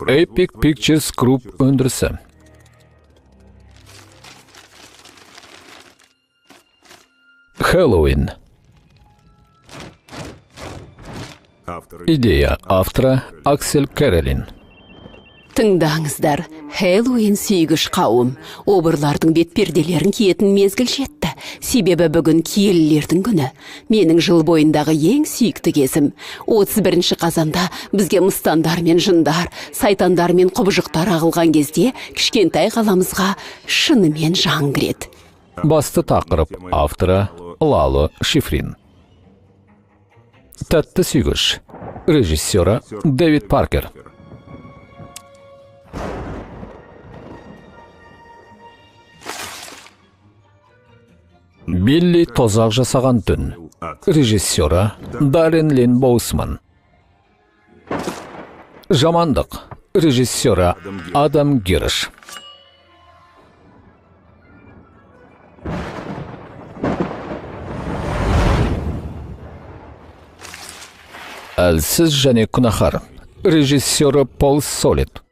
Epic Pictures Group өндірісі. Хэллоуин. Идея автора Аксель Керелин. Тыңдаңыздар, Хэллоуин сүйгіш қауым, обырлардың бетперделерін киетін мезгіл жетті. Себебі бүгін киелілердің күні. Менің жыл бойындағы ең сүйікті кезім. 31 қазанда бізге мыстандар мен жындар, сайтандар мен құбыжықтар ағылған кезде кішкентай қаламызға шынымен жан кіреді. Басты тақырып авторы Лало Шифрин. Тәтті сүйгіш. Режиссері Дэвид Паркер. Билли тозақ жасаған түн. Режиссері Даррен Лин Боусман. Жамандық. Режиссері Адам Гирш. Әлсіз және күнәһар. Режиссері Пол Солит.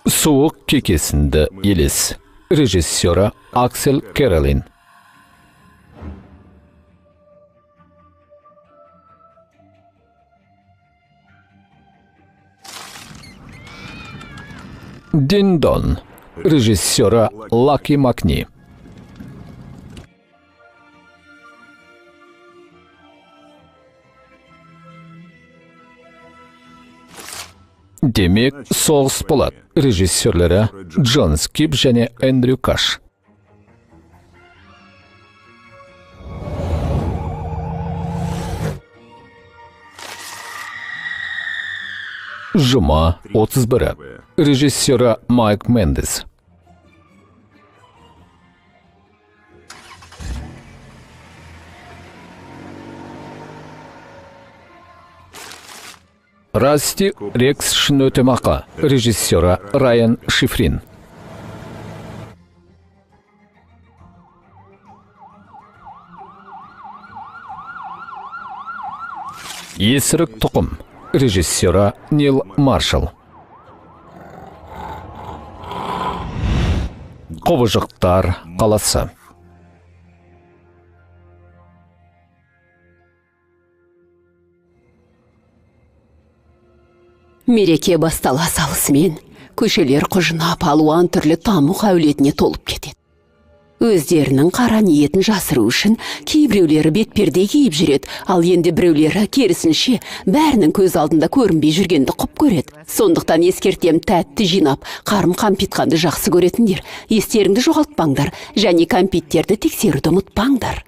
Суық кекесінді елес. Режиссері Аксель Керелин. Диндон. Режиссері Лаки Макни. Демек, соғыс болады. Режиссерлері Джон Скип және Эндрю Каш. Жұма 31. Режиссері Майк Мендес. Расти Рекс үшін өтемақы. Режиссері Райан Шифрин. Есірік тұқым. Режиссері Нил Маршалл. Құбыжықтар қаласы. Мереке бастала салысымен, көшелер құжынап алуан түрлі тамұқ әулетіне толып кетеді. Өздерінің қара ниетін жасыру үшін кейбіреулері бетперде киіп жүреді, ал енді біреулері керісінше бәрінің көз алдында көрінбей жүргенді құп көреді. Сондықтан ескертем, тәтті жинап, қарым қампитқанды жақсы көретіндер, естеріңді жоғалтпаңдар және кәмпиттерді тексеруді ұмытпаңдар.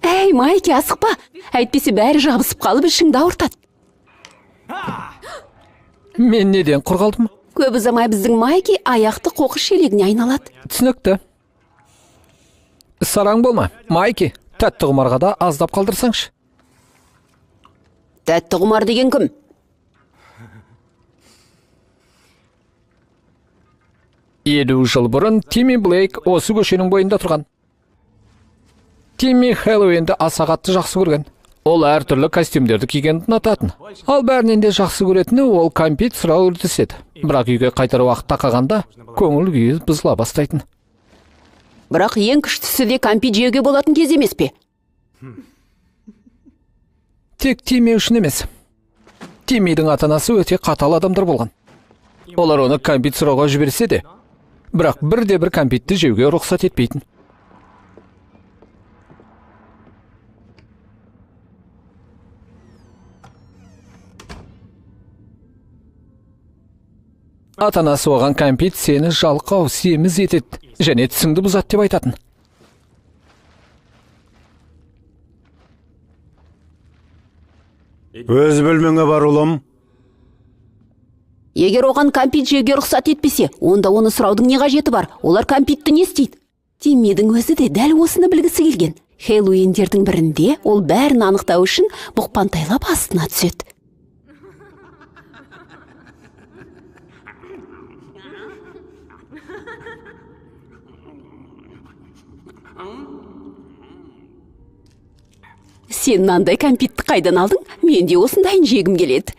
Әй, Майки, асықпа. Әйтпесе бәрі жабысып қалып ішіңді ауыртады. Мен неден құр қалдым? Көп ұзамай біздің Майки аяқты қоқыс шелегіне айналады. Түсінікті. Сараң болма. Майки, тәтті құмарға да аздап қалдырсаңшы. Тәтті құмар деген кім? Елу жыл бұрын Тимми Блейк осы көшенің бойында тұрған. Тимми Хэллоуинді аса қатты жақсы көрген. Ол әртүрлі костюмдерді кигенді ұнататын. Ал бәрінен де жақсы көретіні ол кәмпит сұрау үрдіседі. Бірақ үйге қайтар уақыт тақағанда көңіл күйі бұзыла бастайтын. Бірақ ең күштісі де кәмпит жеуге болатын кез емес пе? Тек Тимми үшін емес. Тиммидің ата-анасы өте қатал адамдар болған. Олар оны кәмпит сұрауға жіберсе де, бірақ бірде-бір кәмпитті жеуге рұқсат етпейтін. Ата-анасы оған кәмпит сені жалқау, семіз етеді және тісіңді бұзады деп айтатын. Өз бөлмеңе бар ұлым. Егер оған кәмпит жеуге рұқсат етпесе, онда оны сұраудың не қажеті бар? Олар кәмпитті не істейді? Тиммидің өзі де дәл осыны білгісі келген. Хэллоуиндердің бірінде ол бәрін анықтау үшін бұқпантайлап астына түседі. Сен мынандай кәмпитті қайдан алдың? Мен де осындайын жегім келеді.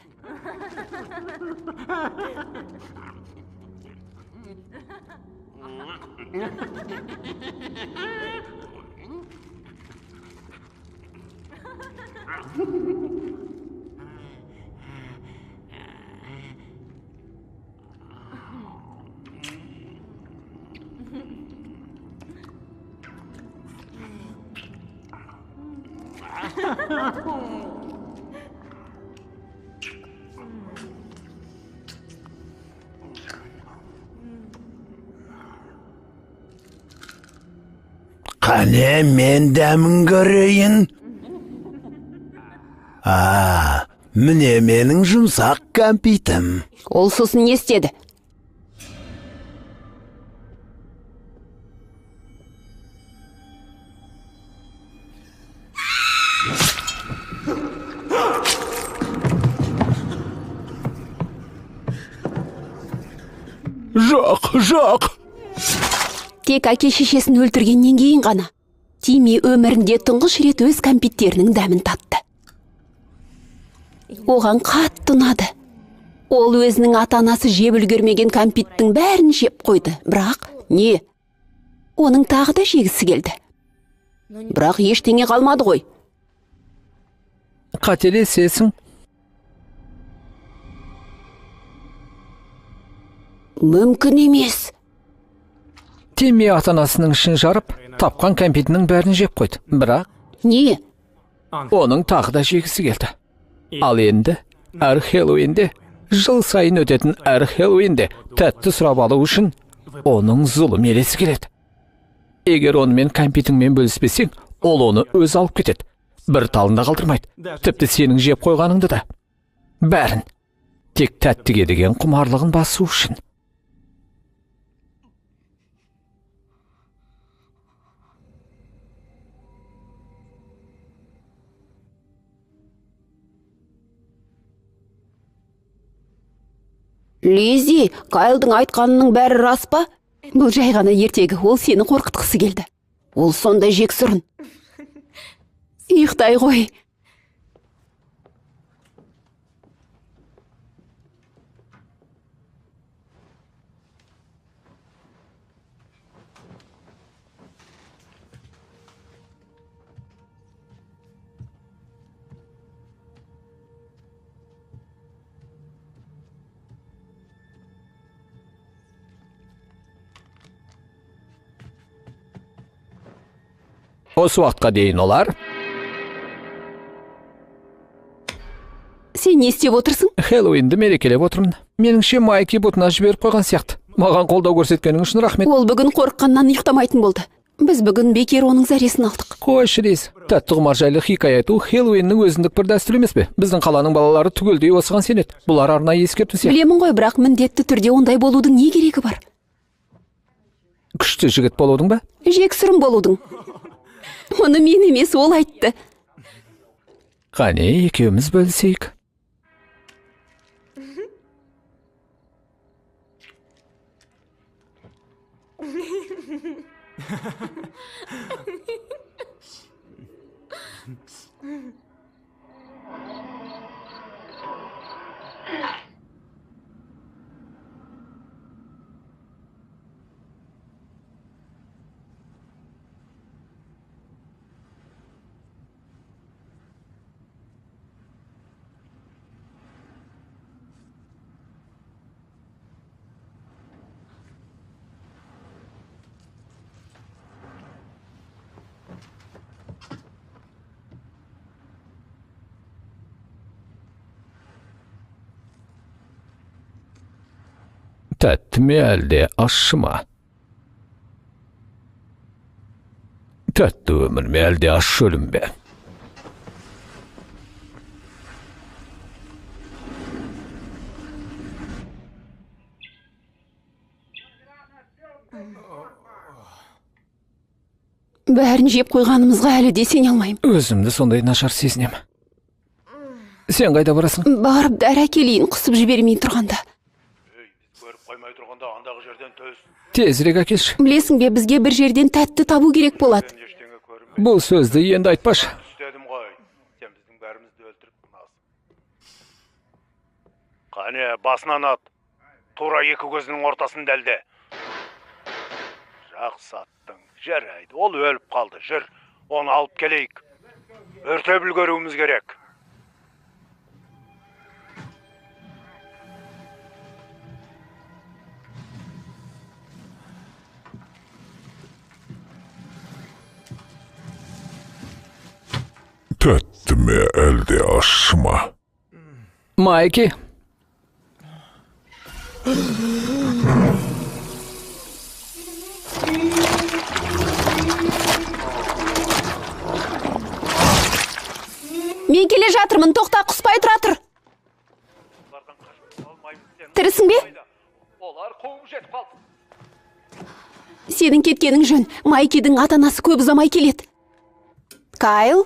Қане мен дәмін көрейін. Міне менің жұмсақ кәмпитім. Ол сосын не істеді? Жоқ. Тек әке шешесін өлтіргеннен кейін ғана Тимми өмірінде тұңғыш рет өз кәмпиттерінің дәмін татты. Оған қатты ұнады. Ол өзінің ата-анасы жеп үлгермеген кәмпиттің бәрін жеп қойды. Бірақ не? Оның тағы да жегісі келді. Бірақ ештеңе қалмады ғой. Қателесесің. Мүмкін емес. Тимми ата-анасының ішін жарып, тапқан кәмпитінің бәрін жеп қойды. Бірақ Не? оның тағы да жегісі келді. Ал енді әр Хэллоуинде, жыл сайын өтетін әр Хэллоуинде тәтті сұрап алу үшін оның зұлым елесі келеді. Егер онымен кәмпитіңмен бөліспесең, ол оны өз алып кетеді. Бір талында қалдырмайды. Тіпті сенің жеп қойғаныңды да. Бәрін. Тек тәттіге деген құмарлығын басу үшін. Лиззи, Кайлдың айтқанының бәрі рас па? Бұл жай ғана ертегі, ол сені қорқытқысы келді. Ол сондай жексұрын. Ұйықтай ғой. Осы уақытқа дейін олар Сен не істеп отырсың? Хэллоуинді мерекелеп отырмын. Меніңше Майки бұтына жіберіп қойған сияқты. Маған қолдау көрсеткенің үшін рахмет. Ол бүгін қорыққаннан ұйықтамайтын болды. Біз бүгін бекер оның зәресін алдық. Қойшы Лиз, тәтті құмар жайлы хикая айту Хэллоуиннің өзіндік бір дәстүр емес пе? Біздің қаланың балалары түгелдей осыған сенеді. Бұлар арнайы ескерту сияқты. Білемін ғой, бірақ міндетті түрде ондай болудың не керегі бар? Күшті жігіт болудың ба? Жексұрын болудың. Оны мен емес, ол айтты. Қане, екеуміз бөлісейік. Тәтті ме әлде ащы ма? Тәтті өмір ме әлде ащы өлім бе? Бәрін жеп қойғанымызға әлі де сене алмайым. Өзімді сондай нашар сезінем. Сен қайда барасың? Барып дәрі әкелейін, қысып жібермей тұрғанда. Көріп қоймай тұрғанда андағы жерден төз. Тезірек әкелші. Білесің бе, бізге бір жерден тәтті табу керек болады. Ештеңе көрінбей Бұл сөзді енді айтпашы. түстедім ғой. Сен біздің бәрімізді өлтіріп тұрмасың. Қане, басынан ат. Тура екі көзінің ортасын дәлде. Жақсы аттың. Жарайды, ол өліп қалды. Жүр, оны алып келейік. Өртеп үлгеруіміз керек. Tәтті ме әлде ащы ма? Майки. Мен келе жатырмын, тоқта, құспай тұра тұр. Тірісің бе? Олар қуып жетіп қалды. Сенің кеткенің жөн. Майкидің ата-анасы көп ұзамай келеді. Кайл?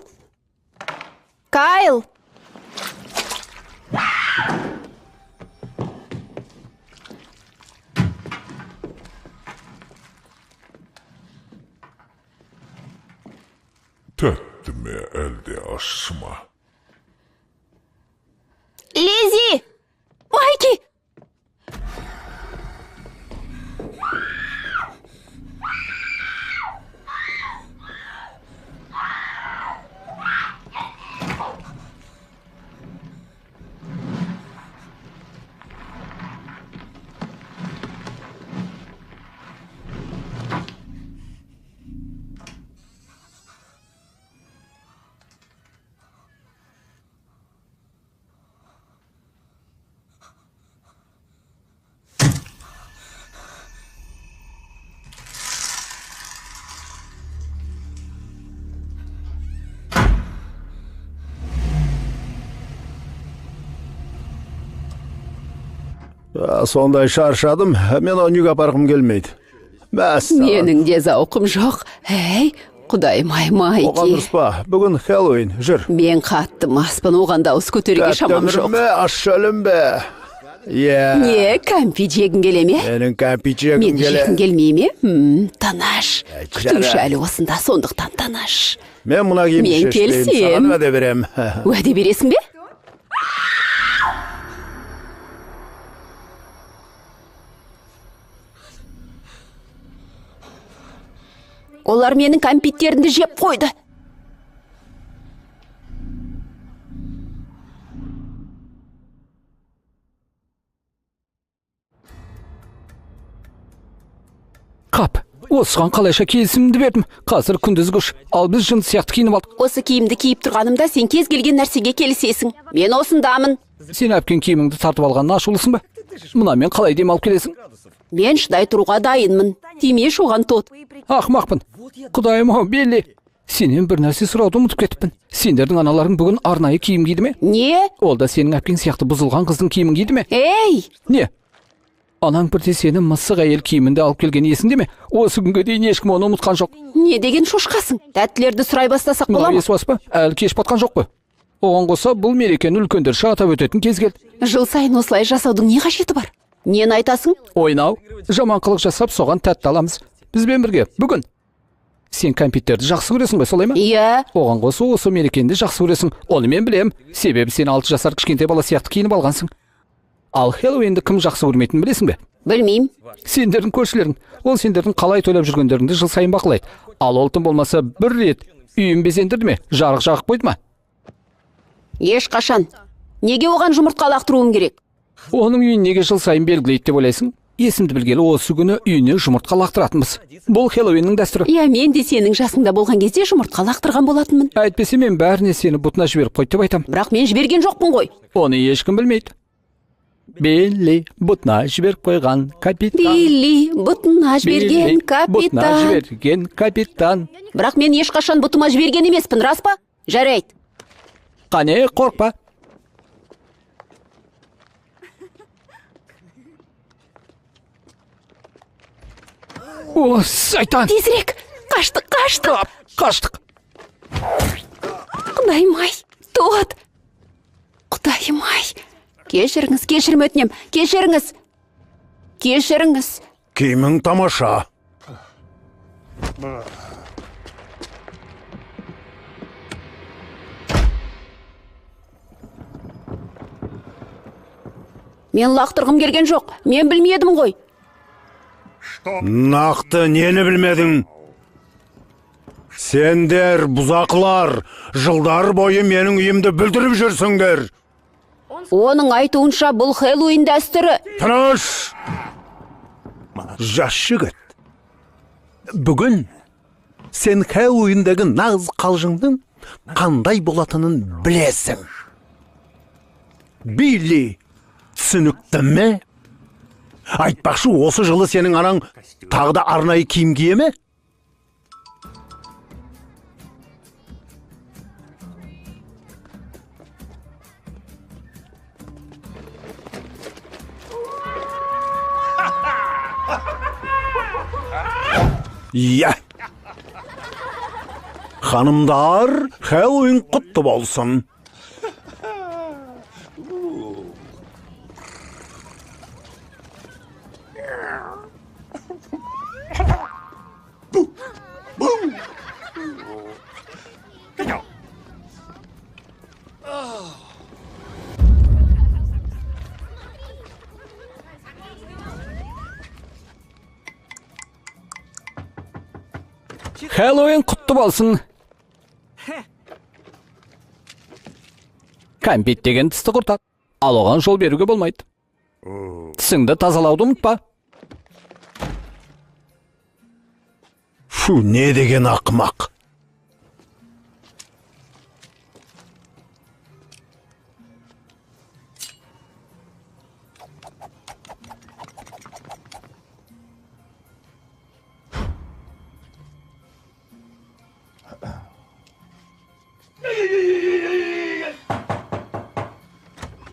Кайл! Tәтті ме әлде ащы ма? Лизи! Майки! Сондай шаршадым, мен оны үйге апарғым келмейді. Менің де зауқым жоқ. Әй, құдайым-ай, Оған Майки. дұрыспа, бүгін Хэллоуин, жүр. Мен қатты маспын, оған дауыс көтеруге шамам жоқ. Тәттімірме, аш өлім бе? Не, кәмпи жегін келе ме? Менің кәмпит жегім Мені келе. жегін келмей ме? Тынаш. Күтуші жарайды. әлі осында, сондықтан тынаш. Мен мұна киім Мен шештеймін, келсем. саған уәде берем. Уәде бересің бе? Олар менің кәмпиттерімді жеп қойды. Қап, осыған қалайша келісімді бердім. Қазір күндіз күш, ал біз жын сияқты киініп алдық. Осы киімді киіп тұрғанымда сен кез келген нәрсеге келісесің. Мен осындамын. Сен әпкен киіміңді тартып алғанына ашулысың ба? Мұна мен қалай демалып келесің? Мен шыдай тұруға дайынмын. Тимеш оған тот. Ақмақпын. Құдайым-ау, Белли. Сенен бір нәрсе сұрауды ұмытып кетіппін. Сендердің аналарың бүгін арнайы киім киді ме? Не? Ол да сенің әпкең сияқты бұзылған қыздың киімін киді ме? Ей! Не? Анаң бірде сені мысық әйел киімінде алып келген есіңде ме? Осы күнге дейін ешкім оны ұмытқан жоқ. Не деген шошқасың? Тәттілерді сұрай бастасақ бола Мынау ма? ес па? Әлі кеш батқан жоқ қой. Оған қоса бұл мерекені үлкендерше атап өтетін кез келді. Жыл сайын осылай жасаудың не қажеті бар? Нені айтасың? Ойнау, жаман қылық жасап, соған тәтті аламыз. Бізбен бірге, бүгін. Сен кәмпиттерді жақсы көресің бе, солай ма? Иә. Оған қоса осы мерекенді жақсы көресің. Оны мен білем. Себебі сен 6 жасар кішкентай бала сияқты киініп алғансың. Ал Хэллоуинді кім жақсы көрмейтінін білесің бе? Білмеймін. Сендердің көршілерің. Ол сендердің қалай тойлап жүргендеріңді жыл сайын бақылайды. Ал ол тым болмаса бір рет үйін безендірді ме? Жарық жағып қойды ма? Ешқашан. Неге оған жұмыртқа лақтыруым керек? Оның үйін неге жыл сайын белгілейді деп ойлайсың? Есімді білгелі осы күні үйіне жұмыртқа лақтыратынбыз. Бұл Хэллоуиннің дәстүрі. Иә, мен де сенің жасыңда болған кезде жұмыртқа лақтырған болатынмын. Әйтпесе мен бәріне сені бұтына жіберіп қойды деп айтам. Бірақ мен жіберген жоқпын ғой. Оны ешкім білмейді. Билли бұтына жіберіп қойған капитан. Билли, бұтына жіберген Бұтына капитан. жіберген капитан. Бірақ мен ешқашан бұтыма жіберген емеспін, рас па? Жарайды. Қане, қорқпа. О, сайтан! Тезірек, Қаштық. Қаштық. Құдайым-ай, Тод. Құдайым-ай. Кешірім өтінем, кешіріңіз. Киімің тамаша. Мен лақтырғым келген жоқ, мен білмедім ғой. Нақты нені білмедің? Сендер, бұзақылар, жылдар бойы менің үйімді бүлдіріп жүрсіңдер. Оның айтуынша бұл Хэллоуин дәстүрі. Тыныш! Жас жігіт. Бүгін сен Хэллоуиндегі нағыз қалжыңның қандай болатынын білесің. Билли, түсінікті ме? Айтпақшы, осы жылы сенің анаң тағы да арнайы киім кие ме? Иә. Ханымдар, Хэллоуин құтты болсын. Хэллоуин құтты болсын. Кәмпит деген тісті құртады. Ал оған жол беруге болмайды. Тісіңді тазалауды ұмытпа. Фу, не деген ақымақ.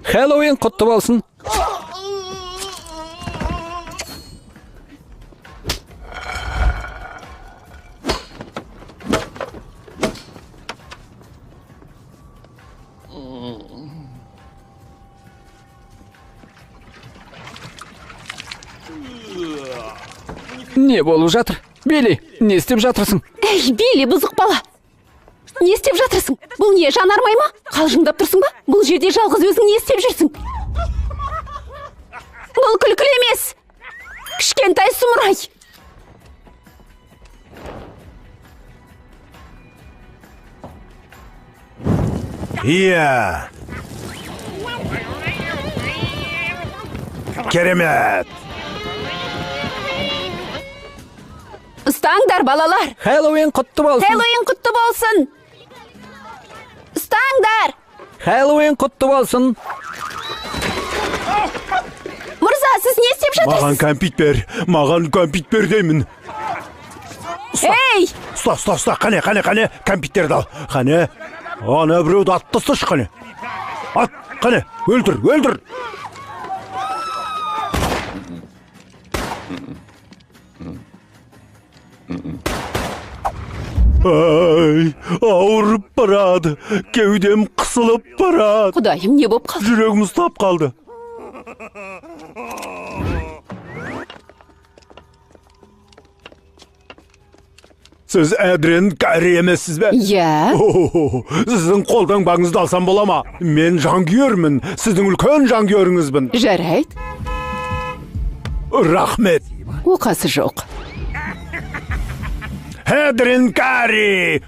Хэллоуин құтты болсын. Не болып жатыр? Билли, не істеп жатырсың? Эй, Билли, бұзық бала. Не істеп жатырсың? Бұл не, жанармай ма? Қалжыңдап тұрсың ба? Бұл жерде жалғыз өзің не істеп жүрсің? Бұл күлкілі емес. Кішкентай сұмырай. Иә. Керемет. Ұстаңдар, балалар. Хэллоуин құтты болсын. Хэллоуин құтты болсын. Ұстаңдар. Хэллоуин құтты болсын. Мырза, сіз не істеп жатырсыз? Маған кәмпит бер деймін. Ей! Ұста, қане, кәмпиттерді ал. Қане, ана біреуді атты сыш, қане. Ат, қане, өлтір. Ай, ауырып барады. Кеудем қысылып барады. Құдайым, не боп қалды? Жүрегім ұстап қалды. Сіз Әдрен Кәрі емессіз бе? Иә. Сіздің қолтаңбаңызды алсам бола ма? Мен жанкүйермін. Сіздің үлкен жанкүйеріңізбін. Жарайды. Рахмет. Оқасы жоқ. Әдрен Кәрі!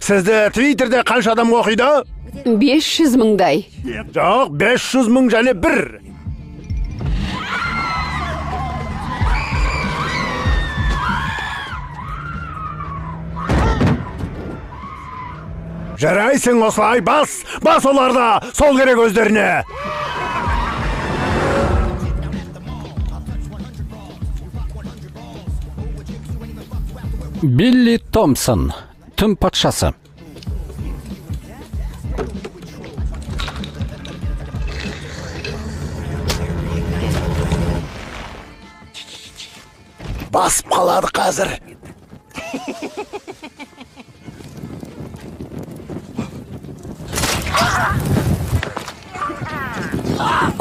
Сізді Твиттерде қанша адам оқиды? 500 мыңдай. Жоқ, 500 мың және 1. Жарайсың осылай, бас оларда, сол керек өздеріне. Билли Томпсон, түн патшасы. Басып қалады қазір.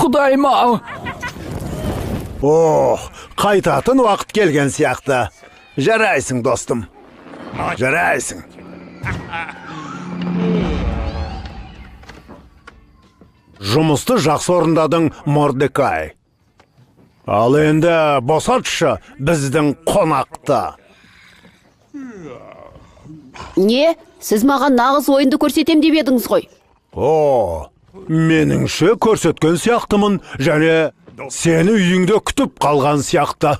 Құдайым-ау. Қайтатын уақыт келген сияқты. Жарайсың, достым. Жарайсың. Жұмысты жақсы орындадың, Мордекай. Ал енді босатшы біздің қонақта. Не? Сіз маған нағыз ойынды көрсетем деп едіңіз ғой. Меніңше көрсеткен сияқтымын, және сені үйіңде күтіп қалған сияқты.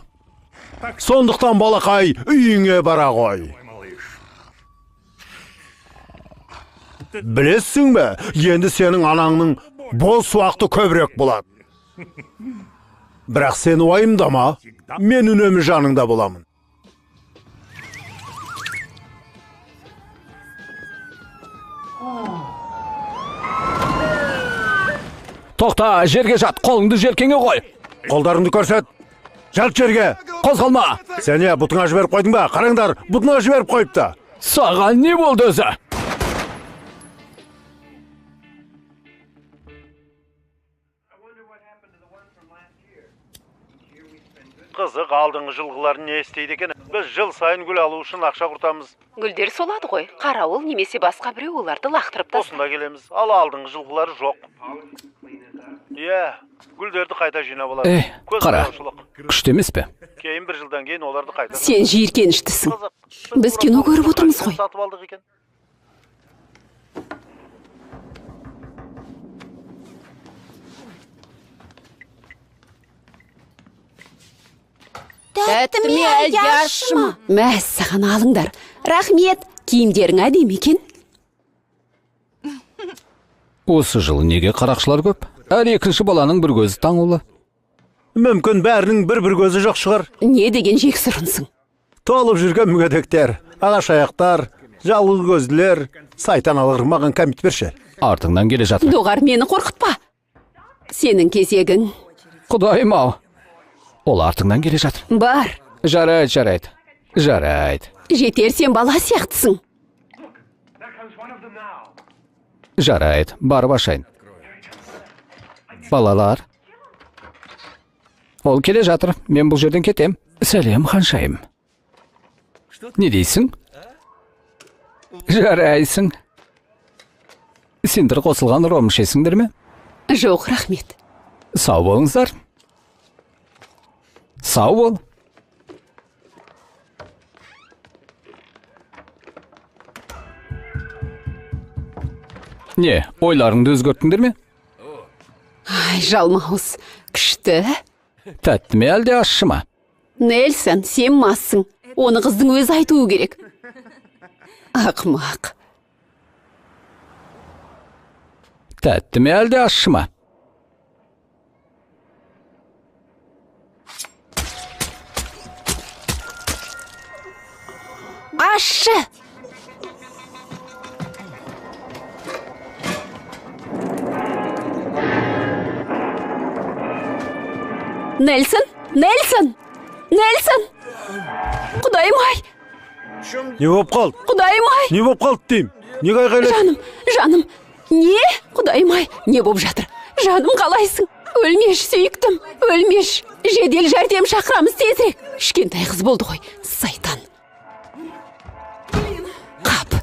Сондықтан балақай үйіңе бара ғой. Білесің бе, енді сенің анаңның бос уақыты көбірек болады. Бірақ сен уайымдама, мен үнемі жаныңда боламын. Тоқта, жерге жат, қолыңды желкеңе қой. Қолдарыңды көрсет. Жат жерге. Қозғалма. Сен бұтыңа жіберіп қойдың ба? Қараңдар, бұтыңа жіберіп қойыпты. Саған не болды өзі? Қызық, алдыңғы жылғыларын не істейді екен? Біз жыл сайын гүл алу үшін ақша құртамыз. Гүлдер солады ғой. Қарауыл немесе басқа біреу оларды лақтырып тастайды. Осында келеміз. Ал алдыңғы жылғылары жоқ. Гүлдерді қайта жинап алады. Қара, күшті емес пе? Кейін бір жылдан кейін оларды қайта. Сен жиіркеніштісің. Біз кино көріп отырмыз ғой. Сатып алдық екен. Тәттіме яшыма. Мәссаған алыңдар. Рахмет, киімдерің әдемі екен. Осы жыл неге қарақшылар көп? Әр екінші баланың бір көзі таңулы. Мүмкін бәрінің бір көзі жоқ шығар. Не деген жексұрынсың? Толып жүрген мүгедектер, ағаш аяқтар, жалғыз көзділер, сайтан алғырмаған кәмит берші. Артыңнан келе жатыр. Доғар, мені қорқытпа. Сенің кезегің. Құдайым-ау. Ол артыңнан келе жатыр. Бар. Жарайды. Жетер, сен бала сияқтысың. Жарайды, барып ашайын. Балалар. Ол келе жатыр, мен бұл жерден кетем. Сәлем, ханшайым. Не дейсің? Жарайсың. Сендер қосылған ром ішесіңдер ме? Жоқ, рахмет. Сау болыңыздар. Сау бол. Не, ойларыңды өзгерттіңдер ме? Ай, жалмауыз. Күшті. Тәтті ме әлде ащы ма? Нельсон, сен массың. Оны қыздың өзі айтуы керек. Ақымақ. Тәтті ме әлде ащы ма? Ащы! Нельсон! Құдайым-ай! Не болып қалды? Құдайым-ай! Не болып қалды дейм? Не қайғайлайды? Жаным, не? Құдайым-ай, не болып жатыр? Жаным, қалайсың? Өлмеш, сүйіктім, өлмеш. Жедел жәрдем шақырамыз тезірек. Кішкентай қыз болды ғой, сайтан. Қап,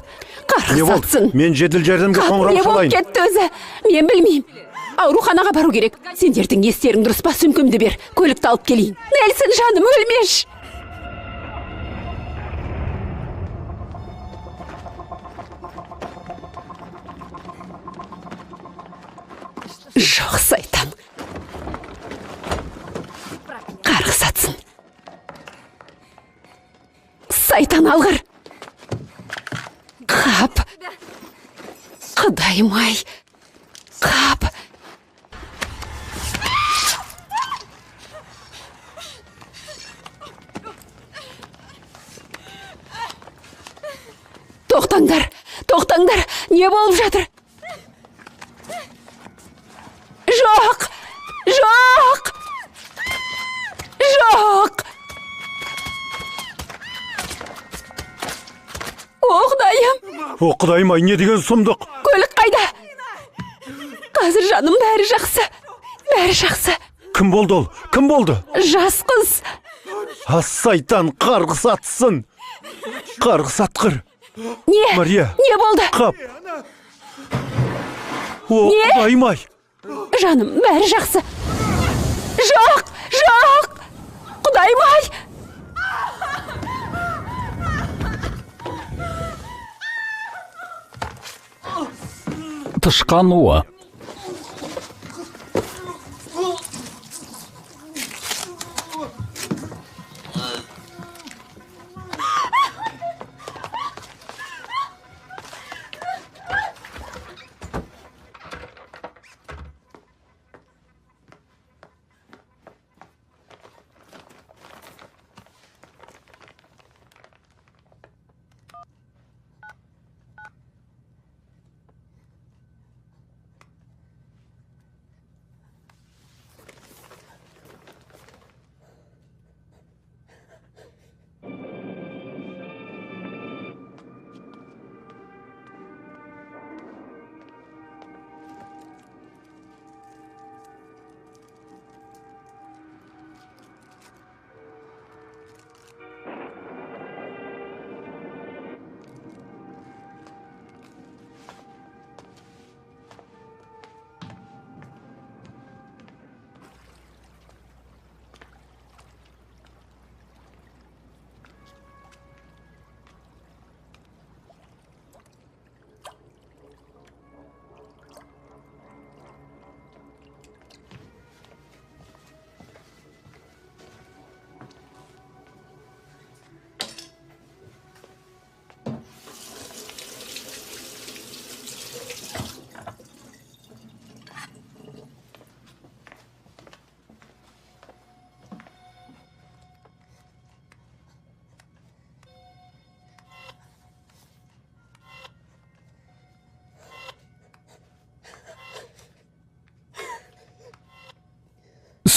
қарғысатсың. Мен жедел жәрдемге қоңырау шалайын. Не болып кетті өзі? Мен білмеймін. Ауруханаға бару керек. Сендердің естерің дұрыс па, сүмкімді бер. Көлікті алып келейін. Нельсон, жаным, өлмеш. Жоқ, сайтан. Қарғысатсың. Сайтан алғыр. Қап. Құдайым-ай. Қап. Тоқтаңдар, не болып жатыр? Жоқ! О, Құдайым-ай, не деген сұмдық? Көлік қайда? Қазір жаным бәрі жақсы. бәрі жақсы. Кім болды ол? Кім болды? Жас қыз. Сайтан қарғыс атсын. Қарғыс атқыр. Не? Мария. Не болды? Қап. О, Не? Құдайым-ай. Жаным, бәрі жақсы. Жоқ, жоқ. Құдайым-ай. Тышқан уы.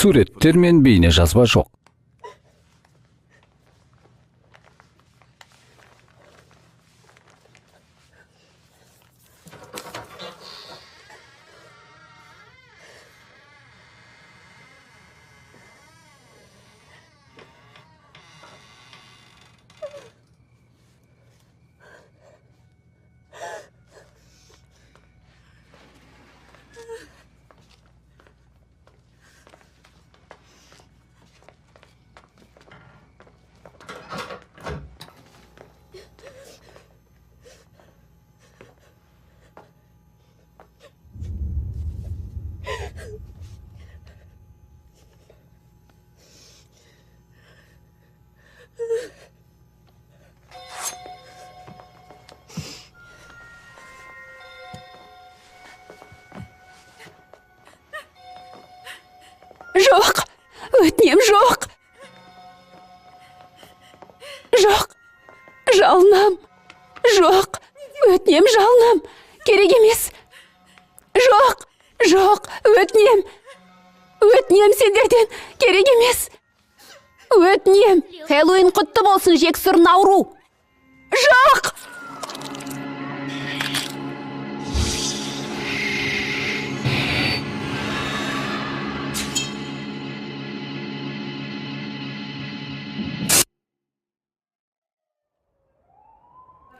Суреттер мен бейне жазба жоқ. Жоқ, өтінем, жоқ. Жоқ, жалынам. Жоқ, өтінем, жалынам. Керек емес. Жоқ, жоқ, өтінем. Өтінем сендерден, керек емес. Өтінем. Хэллоуин құтты болсын, жексұр Науру. Жоқ!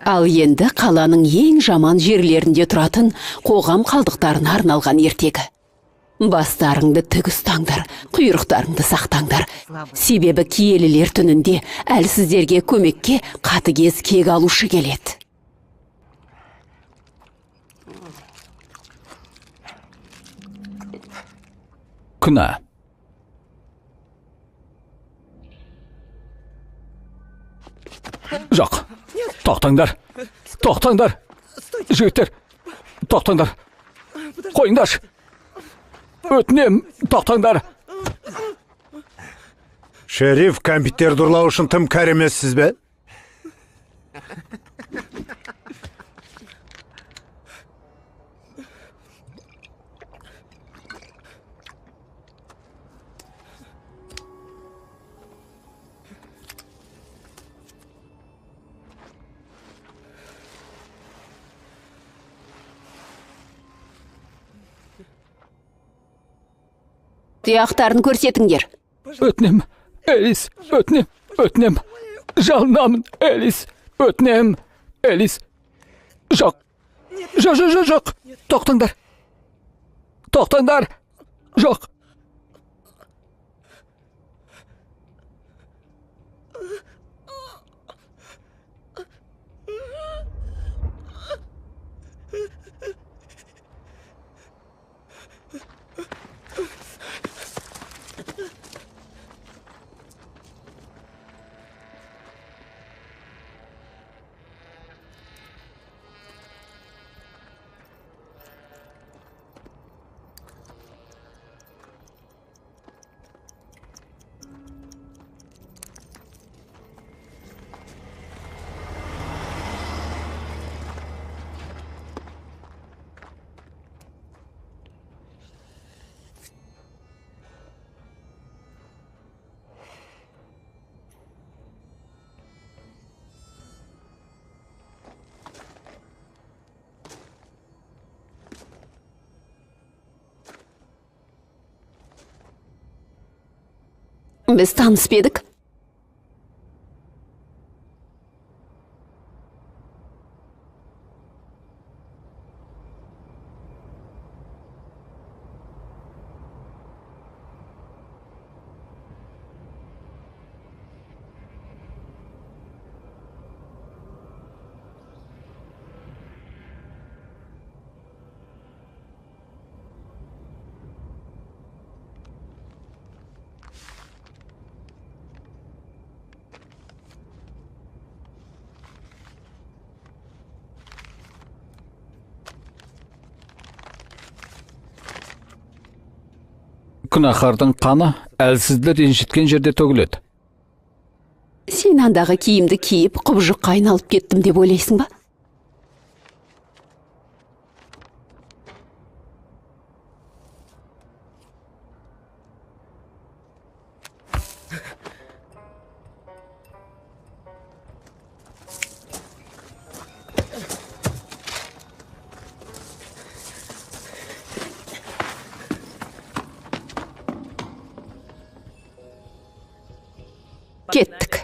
Ал енді қаланың ең жаман жерлерінде тұратын қоғам қалдықтарына арналған ертегі. Бастарыңды тік ұстаңдар, құйрықтарыңды сақтаңдар. Себебі киелілер түнінде әлсіздерге көмекке қатыгез кек алушы келеді. Күнә. Жоқ. Тоқтаңдар. Тоқтаңдар. Жігіттер. Тоқтаңдар. Қойыңдар. Өтінем, тоқтаңдар. Шериф, компьютерді ұрлау үшін тым кәрі емессіз бе? Тұяқтарын көрсетіңдер. Өтінем, Элис, өтінем. Жалынамын, Элис, өтінем, Элис. Жоқ. Тоқтаңдар. Жоқ. Біз таныспедік. Күнәһардың қаны әлсізді ренжіткен жерде төгіледі. Сен андағы киімді киіп, құбыжыққа айналып кеттім деп ойлайсың ба? Кеттік.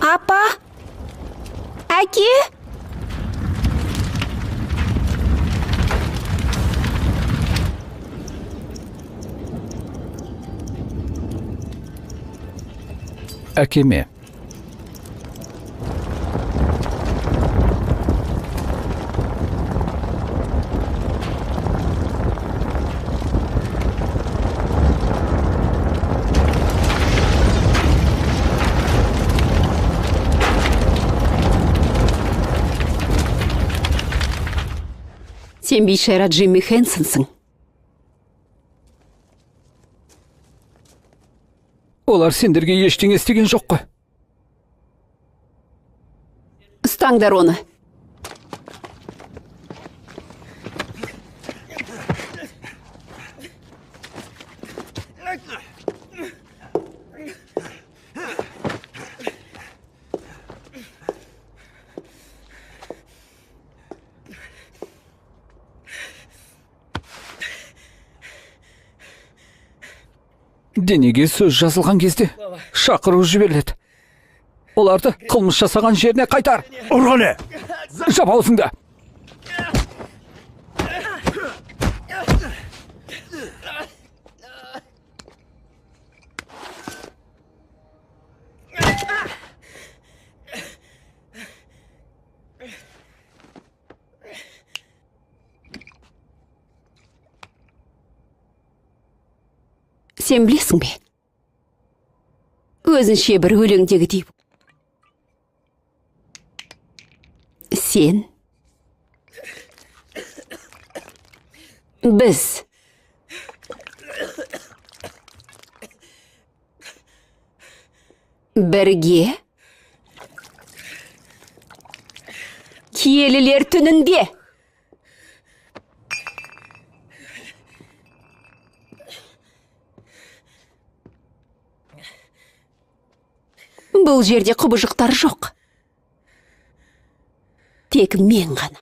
Апа! Әке! Әкеме. Сен бейшара Джимми Хэнсонсың. Олар сендерге ештеңе істеген жоқ қой. Ұстаңдар оны. Денеге сөз жазылған кезде шақыру жіберіледі. Оларды қылмыс жасаған жеріне қайтар. Ұрғаны! Жап аузыңды. Сен білесің бе? Өзінше бір өлеңдегідей. Сен, біз, бірге, киелілер түнінде. Бұл жерде құбыжықтар жоқ. Тек мен ғана.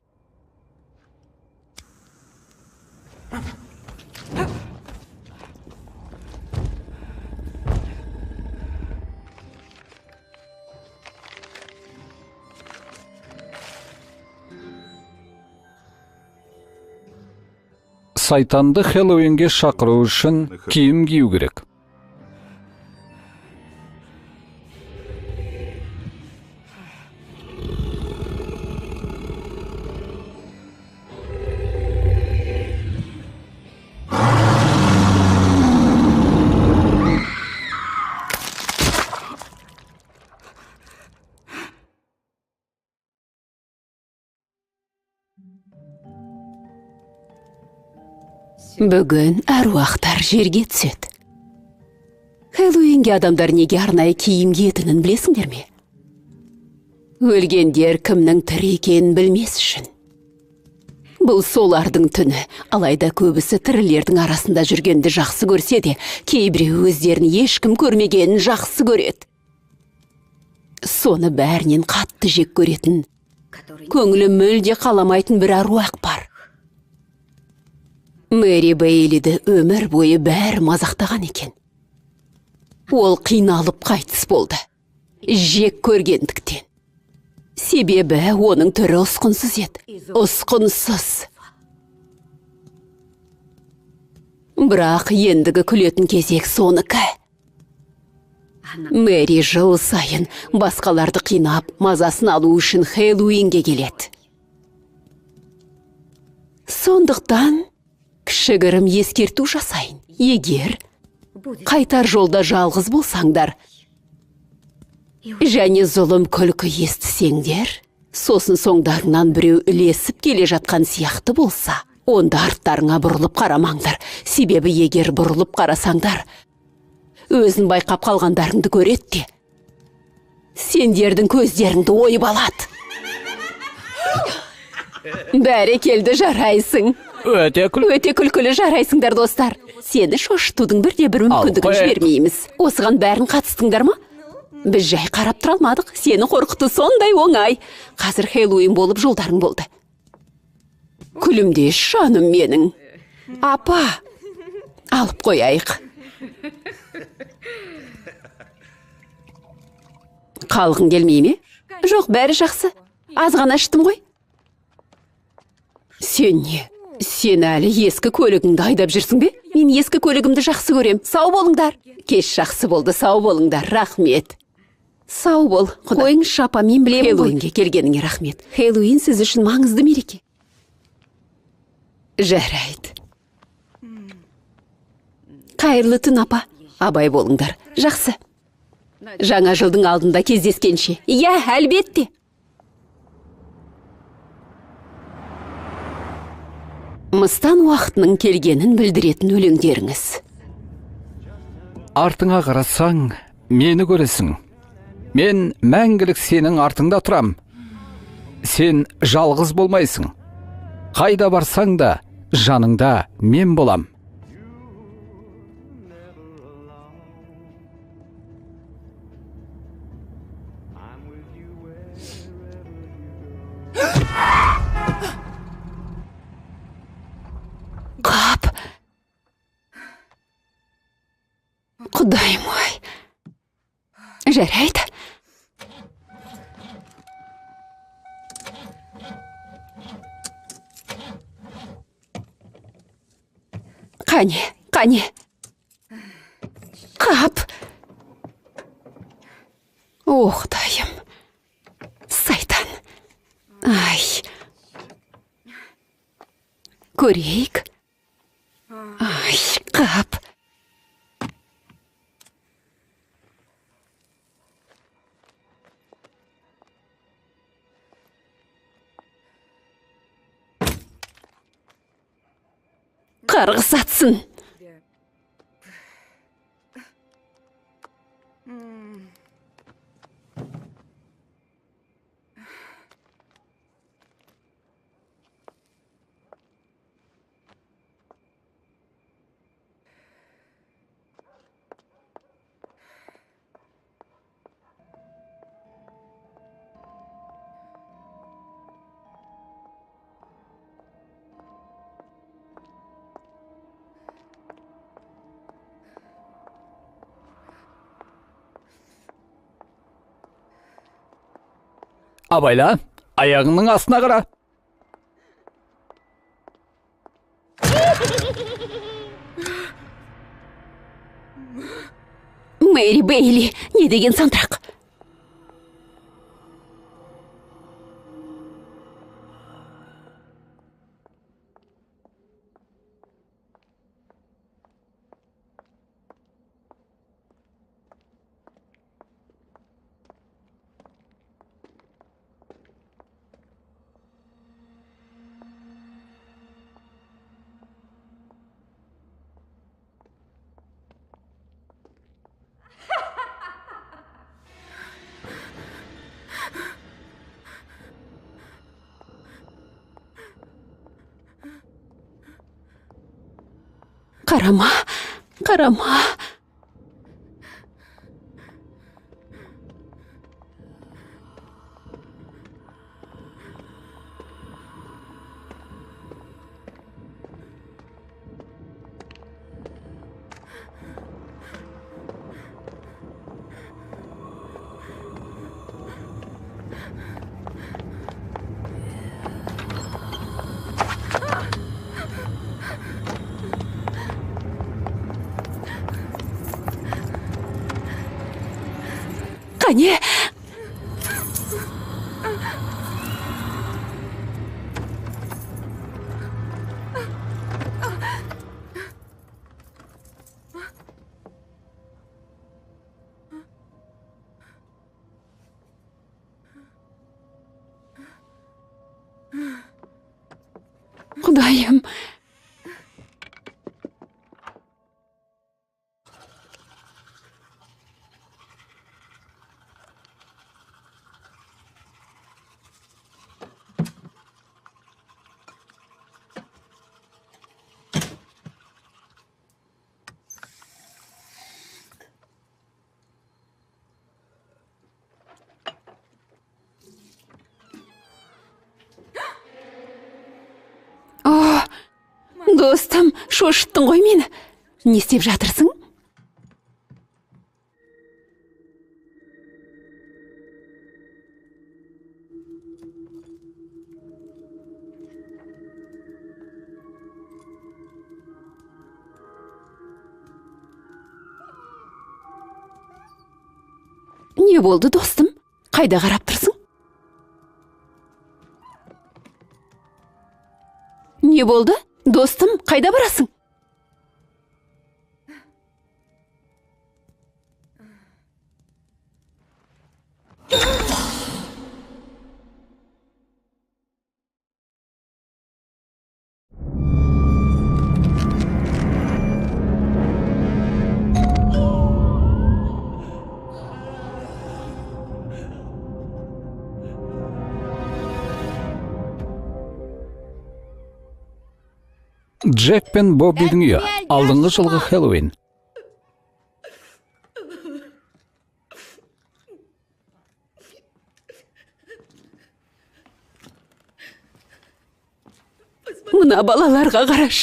Сайтанды Хэллоуинге шақыру үшін киім кию керек. Бүгін әруақтар жерге түседі. Хэллоуинге адамдар неге арнайы киім киетінін білесіңдер ме? Өлгендер кімнің тірі екенін білмес үшін. Бұл солардың түні, алайда көбісі тірілердің арасында жүргенді жақсы көрсе де, кейбіреу өздерін ешкім көрмегенін жақсы көреді. Соны бәрінен қатты жек көретін, көңілі мүлде қаламайтын бір әруақ бар. Мэри Бейлиді өмір бойы бәрі мазақтаған екен. Ол қиналып қайтыс болды. Жек көргендіктен. Себебі оның түрі ұсқынсыз еді. Ұсқынсыз. Бірақ ендігі күлетін кезек соныкі. Мэри жыл сайын басқаларды қинап, мазасын алу үшін Хэллоуинге келеді. Сондықтан кішігірім ескерту жасайын. Егер қайтар жолда жалғыз болсаңдар, және зұлым күлкі естісеңдер, сосын соңдарыңнан біреу ілесіп келе жатқан сияқты болса, онда арттарыңа бұрылып қарамаңдар. Себебі егер бұрылып қарасаңдар, өзін байқап қалғандарыңды көреді де, сендердің көздеріңді ойып алады. Бәрекелді, жарайсың. Өте күлкілі жарайсыңдар, достар. Сені шошытудың бірде-бір мүмкіндігін жібермейміз. Осыған бәрін қатыстыңдар ма? Біз жай қарап тұра алмадық. Сені қорқыту сондай оңай. Қазір Хэллоуин болып жолдарың болды. Күлімдеш, жаным менің. Апа, алып қояйық. Қалғың келмей ме? Жоқ, бәрі жақсы. Аз ғана іштім ғой. Сен не? Сен әлі ескі көлігіңді айдап жүрсің бе? Мен ескі көлігімді жақсы көрем. Сау болыңдар. Кеш жақсы болды, сау болыңдар. Рахмет. Сау бол. Қойыңызшы, апа, мен білемін ғой. Хэллоуинге келгеніңе рахмет. Хэллоуин сіз үшін маңызды мереке. Жарайды. Қайырлы түн, апа. Абай болыңдар. Жақсы. Жаңа жылдың алдында кездескенше. Иә, әлбетте. Мыстан уақытының келгенін білдіретін өлеңдеріңіз. Артыңа қарасаң, мені көресің. Мен мәңгілік сенің артыңда тұрам. Сен жалғыз болмайсың. Қайда барсаң да, жаныңда мен болам. Қап. Құдайым ой. Жарайды. Қане. Қап. О, Құдайым. Сайтан. Ай. Көрейік. Ай, қап. Қарғыс атсын. Абайла, аяғыңның астына қара. Мэри Бейли, не деген сандырақ? Қарама. Қане. Құдайым. Достым, шошыттың ғой мені. Не істеп жатырсың? Не болды, достым? Қайда қарап тұрсың? Не болды? Достым, қайда барасың? Джек пен Боббидің үйі. Алдыңғы жылғы Хэллоуин. Мына балаларға қараш.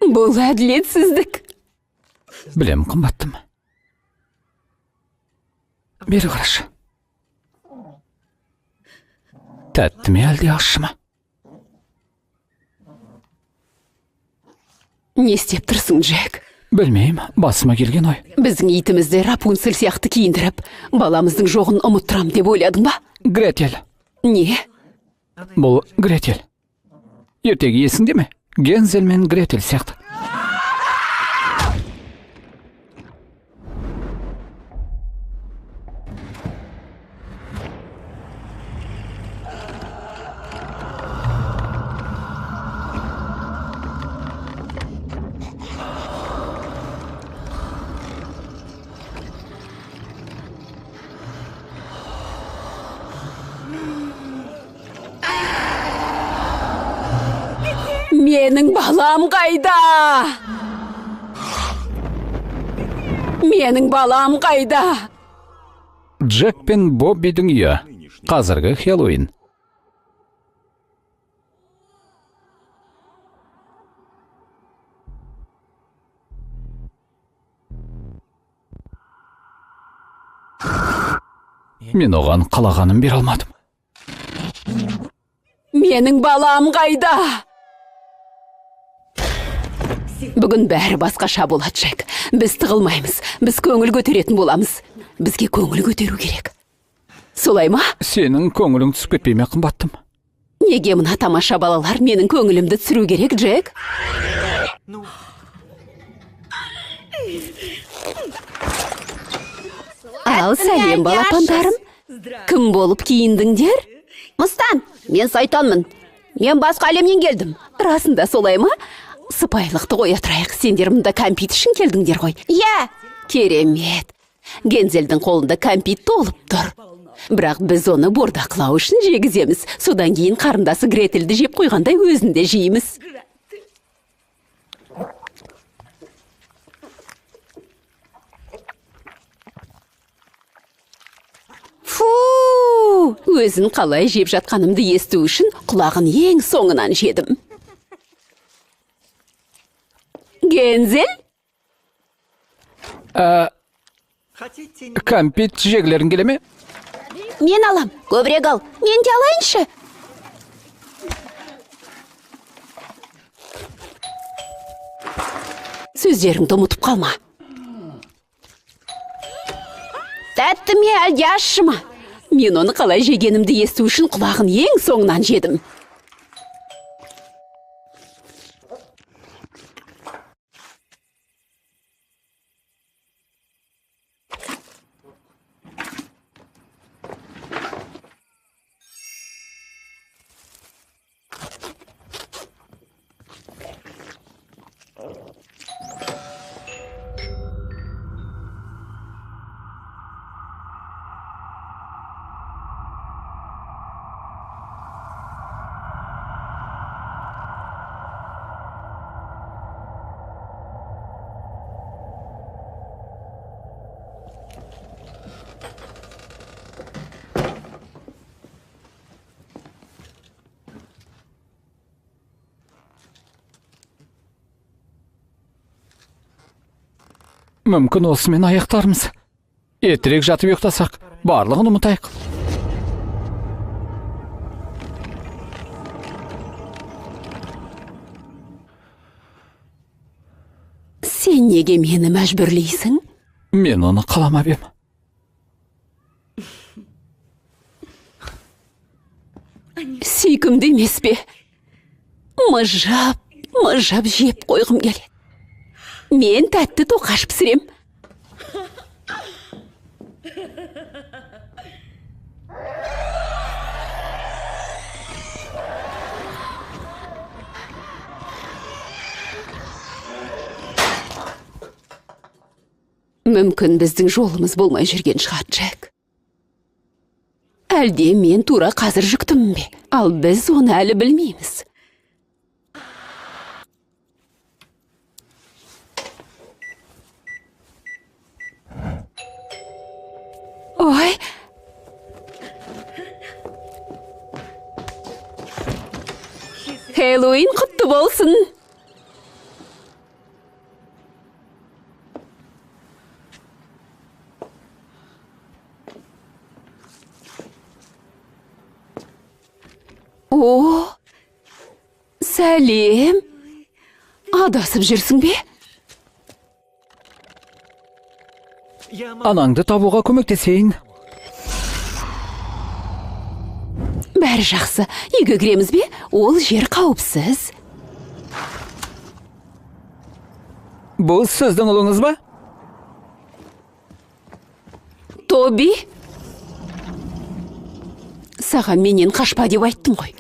Бұл әділетсіздік. Білем, қымбаттым. Бері қарашы. Тәтті ме әлде ащы ма? Не істеп тұрсың, Джек? Білмеймін, басыма келген ой. Біздің итімізді Рапунцель сияқты киіндіріп, баламыздың жоғын ұмыттырам деп ойладың ба? Гретель. Не? Бұл Гретель. Ертегі есіңде ме? Гензель мен Гретель сияқты. Менің балам қайда? Менің балам қайда? Джек пен Боббидің үйі. Қазіргі Хэллоуин. Мен оған қалағанын бере алмадым. Менің балам қайда? Бүгін бәрі басқаша болады, Джек. Біз тығылмаймыз, біз көңіл көтеретін боламыз. Бізге көңіл көтеру керек. Солай ма? Сенің көңілің түсіп кетпей ме, қымбаттым? Неге мына тамаша балалар менің көңілімді түсіру керек, Джек? Ал, сәлем, балапандарым. Кім болып киіндіңдер? Мыстан, мен сайтанмын. Мен басқа әлемнен келдім. Расында солай ма? Сыпайылықты қоя тұрайық, сендер мұнда кәмпит үшін келдіңдер ғой. Иә, керемет. Гензельдің қолында кәмпит толып тұр. Бірақ біз оны бордақылау үшін жегіземіз. Содан кейін қарындасы Гретельді жеп қойғандай өзінде жейміз. Фу! Өзін қалай жеп жатқанымды есту үшін құлағын ең соңынан жедім. Гензель? Кәмпит жегілерін келе ме? Мен алам, көбірек ал. Мен де алайыншы. Сөздеріңді ұмытып қалма. Тәтті ме әлде ащы ма? Мен оны қалай жегенімді есту үшін құлағын ең соңынан жедім. Мүмкін осымен аяқтарымыз. Ертерек жатып ұйықтасақ, барлығын ұмытайық. Сен неге мені мәжбүрлейсің? Мен оны қаламап ем. Сүйкімді емес пе? Мыжап жеп қойғым келеді. Мен тәтті тоқаш пісірем. Мүмкін біздің жолымыз болмай жүрген шығар, Джек. Әлде мен тура қазір жүктімін бе? Ал біз оны әлі білмейміз. Ой, Хэллоуин құтты болсын. О, сәлем. Адасып жүрсің бе? Анаңды табуға көмектесейін. Бәрі жақсы. Үйге кіреміз бе? Ол жер қауіпсіз. Бұл сіздің ұлыңыз ба? Тоби? Саған менен қашпа деп айттым ғой.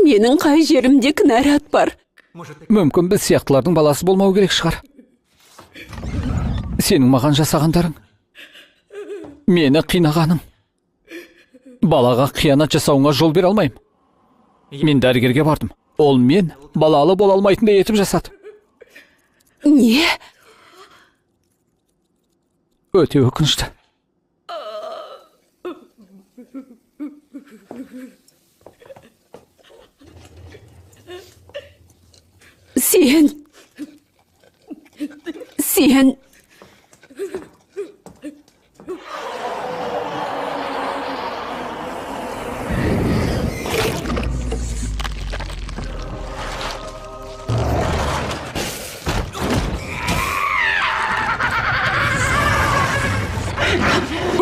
Менің қай жерімде кінәрат бар. Мүмкін біз сияқтылардың баласы болмау керек шығар. Сенің маған жасағандарың, мені қинағаның. Балаға қиянат жасауыңа жол бере алмайым. Мен дәрігерге бардым. Ол мен балалы бола алмайтындай етіп жасады. Не? Өте өкінішті. Сен...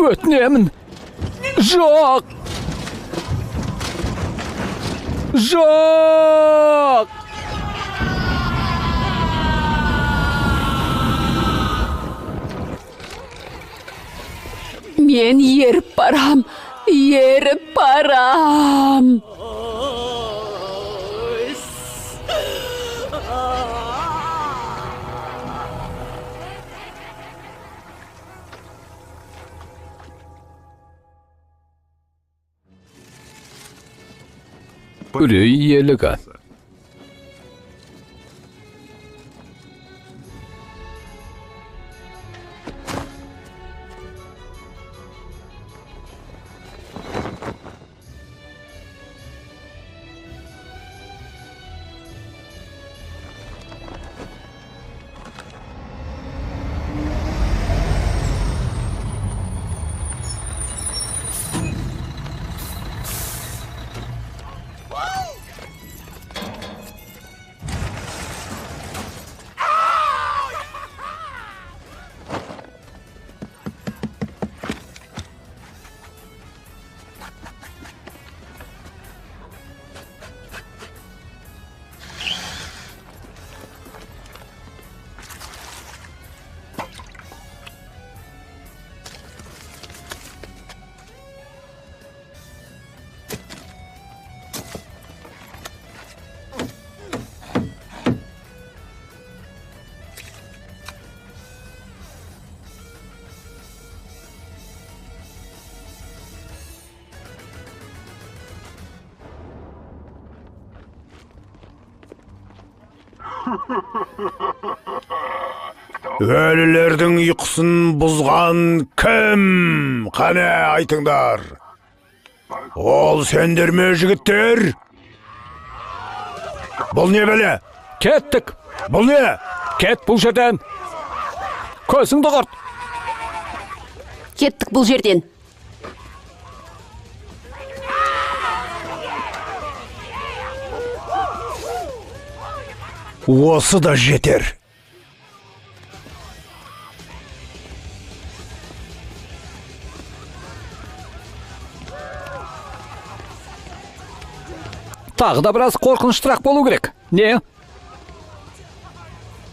Өтінемін. Жоқ! Жоқ! Мен еріп барам. Үрей иелігі. Өлілердің ұйқысын бұзған кім? Қане айтыңдар. Ол сендер ме, жігіттер? Бұл не бәле? Кеттік! Бұл не? Кет бұл жерден! Көзіңді құрт! Кеттік бұл жерден. Осы да жетер. Тағы да біраз қорқыныштырақ болу керек. Не?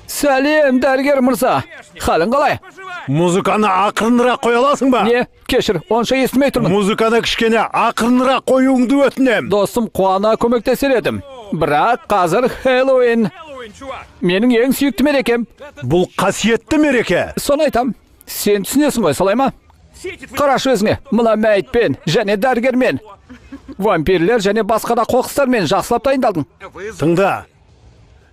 Сәлем, дәрігер мырза. Халің қалай? Музыканы ақырынырақ қоя аласың ба? Не, кешір, онша естімей тұрмын. Музыканы кішкене ақырынырақ қоюыңды өтінем. Достым, қуана көмектесер едім. Бірақ қазір Хэллоуин. Менің ең сүйікті мерекем. Бұл қасиетті мереке. Соны айтам. Сен түсінесің ғой, солай ма? Қарашы өзіңе, мына мәйітпен және дәрігермен, вампирлер және басқа да қоқыстармен жақсылап дайындалдың. Тыңда,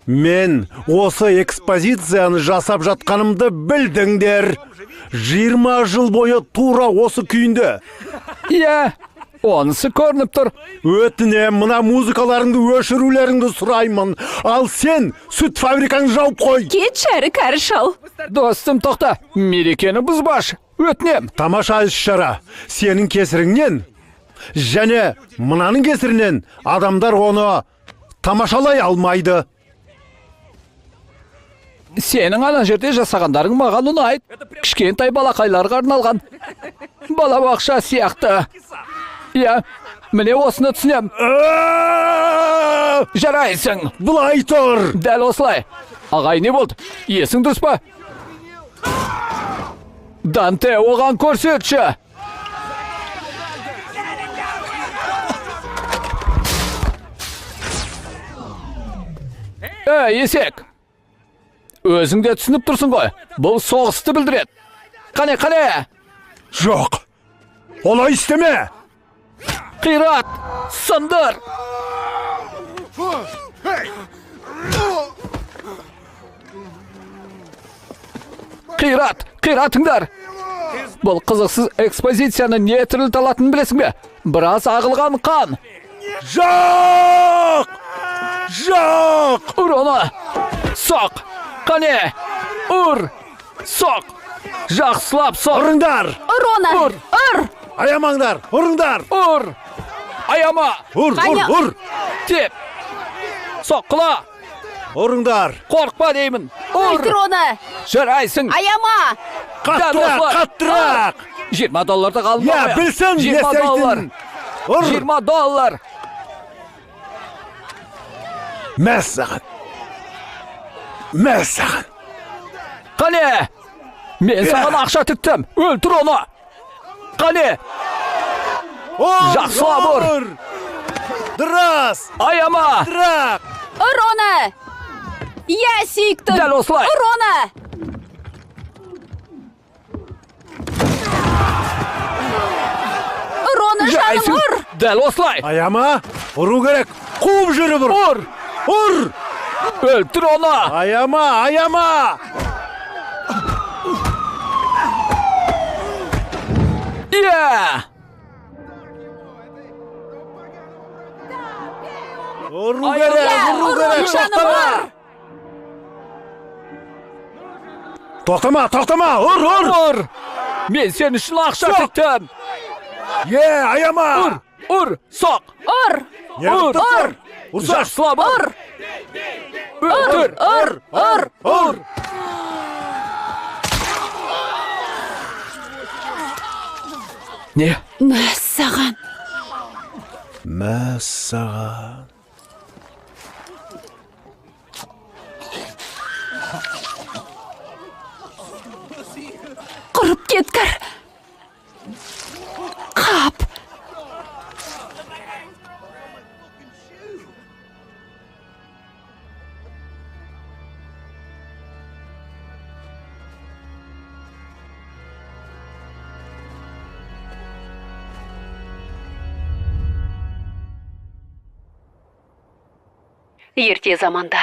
мен осы экспозицияны жасап жатқанымды білдіңдер. 20 жыл бойы тура осы күйінде. Иә, онысы көрініп тұр. Өтінем, мына музыкаларыңды өшірулеріңді сұраймын. Ал сен сүт фабрикаңды жауып қой. Кетші әрі кәрі шал. Достым, тоқта, мерекені бұзбаш. Өтінем. Тамаша іс-шара. Сенің кесіріңнен және мынаның кесірінен адамдар оны тамашалай алмайды. Сенің ана жерде жасағандарың маған ұнайды. Кішкентай балақайларға арналған. Балабақша сияқты. Иә, міне осыны түсінем. Жарайсың. Бұлай тұр. Дәл осылай. Ағай, не болды? Есің дұрыс па? Данте, оған көрсетші. Есек. Өзің де түсініп тұрсың ғой. Бұл соғысты білдіреді. Қане. Жоқ. Олай істеме. Қират, сындыр. Қиратыңдар. Бұл қызықсыз экспозицияны не тірілт алатынын білесің бе? Біраз ағылған қан. Жоқ! Ұр оны. Соқ. Қане. Ұр. Соқ. Жақсылап соқ. Ұрыңдар. Ұр оны. Ұр. Аямаңдар. Ұрыңдар. Ұр. Аяма. Ұр. Теп. Соққыла. Ұрыңдар. Қорқпа деймін. Ұр. Өлтір оны. Жарайсың. Аяма. Қаттырақ. $20 қалды. Я, білсін, $20. Ұр. $20. Мәс саған. Қане. Мен саған ақша тіктім. Өлтір оны. Қане. Жақсылап ұр. Дұрыс. Аяма. Дырақ. Ұр оны. Иә, сүйіктім. Дәл осылай. Ұр оны. Ұр оны, жаным, ұр. Дәл осылай. Аяма. Ұру керек. Қуып жүріп ұр. Ұр. Өлтір оны. Аяма. Иә. Ұру керек. Жаным, ұр. Тоқтама. Ұр. Мен сен үшін ақша тіктім. Аяма. Ұр. Соқ. Ұр. Ұр. Жақсылап ұр. Өлтір. Ұр. Не? Мәссаған. Құрып кеткір. Қап. Ерте заманда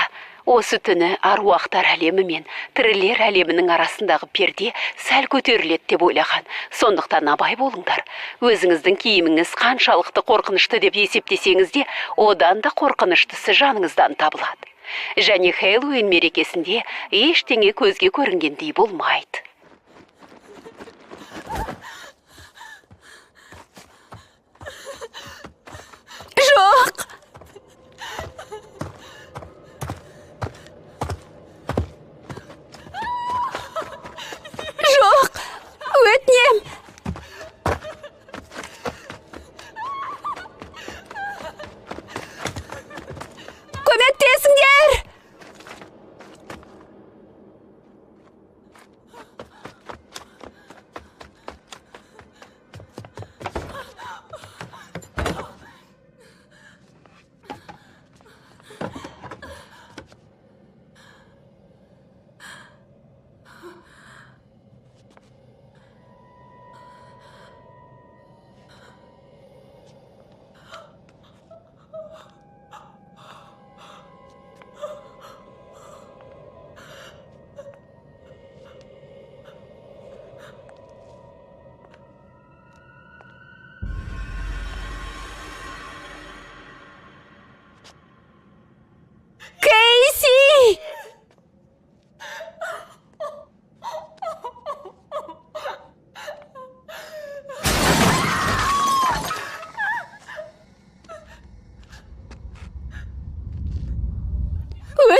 осы түні аруақтар әлемі мен тірілер әлемінің арасындағы перде сәл көтеріледі деп ойлаған. Сондықтан абай болыңдар. Өзіңіздің киіміңіз қаншалықты қорқынышты деп есептесеңіз де, одан да қорқыныштысы жаныңыздан табылады. Және Хэллоуин мерекесінде ештеңе көзге көрінгендей болмайды. Жоқ! Жоқ! Өтінем! Көмектесіңдер!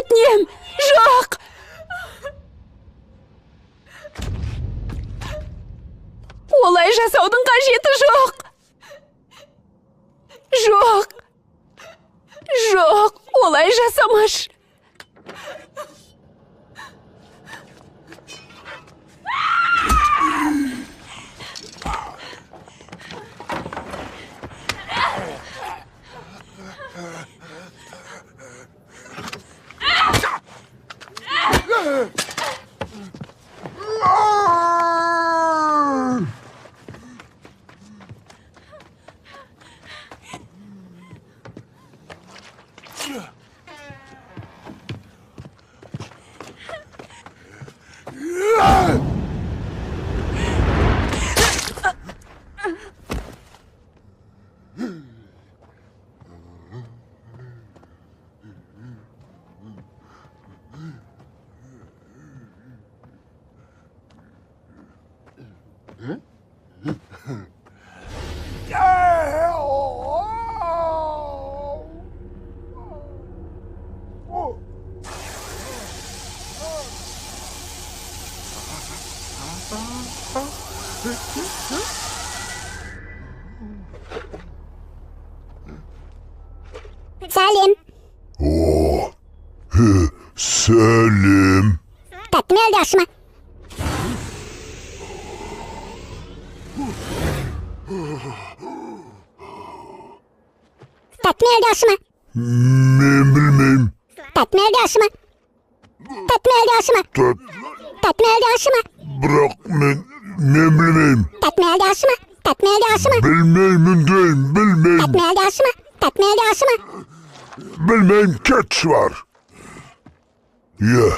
өтінем, жоқ. Олай жасаудың қажеті жоқ. Жоқ. Жоқ, олай жасамаш. Сәлем. Сәлем. Тәттім әлде ашыма? Тәттім әлде ашыма? Мен білмейм. Тәттім әлде ашыма? Тәттім әлде ашыма? Тәттім әлде ашыма? Бірақ мен білмейм. Тәттім әлде ашыма? Тәттім әлде ашыма? Білмеймін дейм, білмейм. Тәттім әлде ашыма? Тәттім әлде ашыма? Білмейм, кетші бар. Е.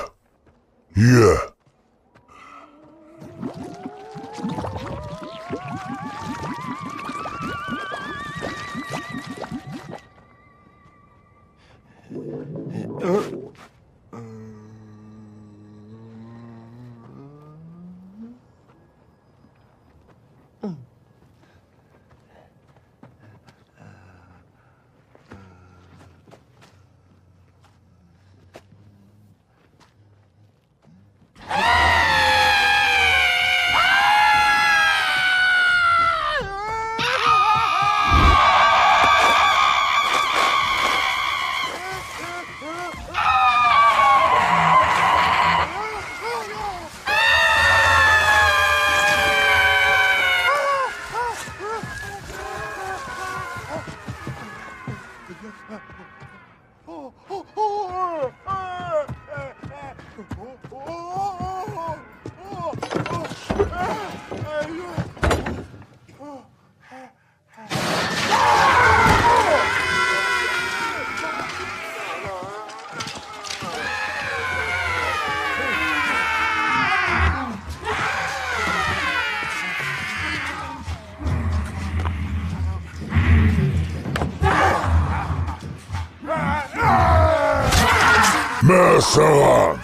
Мә саған.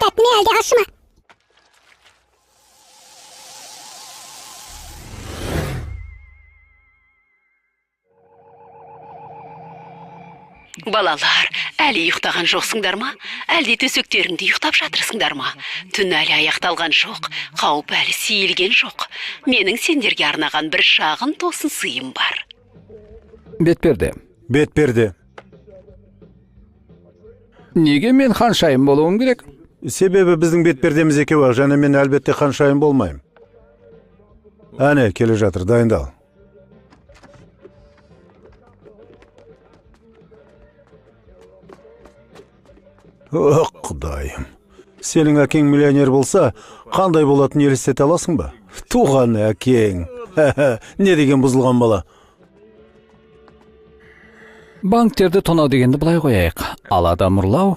Тәттім әлде ашыма? Балалар, әлі ұйықтаған жоқсыңдар ма? Әлде төсектеріңде ұйықтап жатырсыңдар ма? Түн әлі аяқталған жоқ, қауіп әлі сейілген жоқ. Менің сендерге арнаған бір шағын тосын сыйым бар. Бетперде. Бетперде. Неге мен ханшайым болуым керек? Себебі біздің бетпердеміз екеуі, және мен әлбетте ханшайым болмайым. Әне, келе жатыр, дайындал. Ох, құдайым. Сенің әкең миллионер болса, қандай болатын елестете аласың ба? Туған әкең. Не деген бұзылған бала? Банктерді тонау дегенді былай қояйық. Ал адам ұрлау?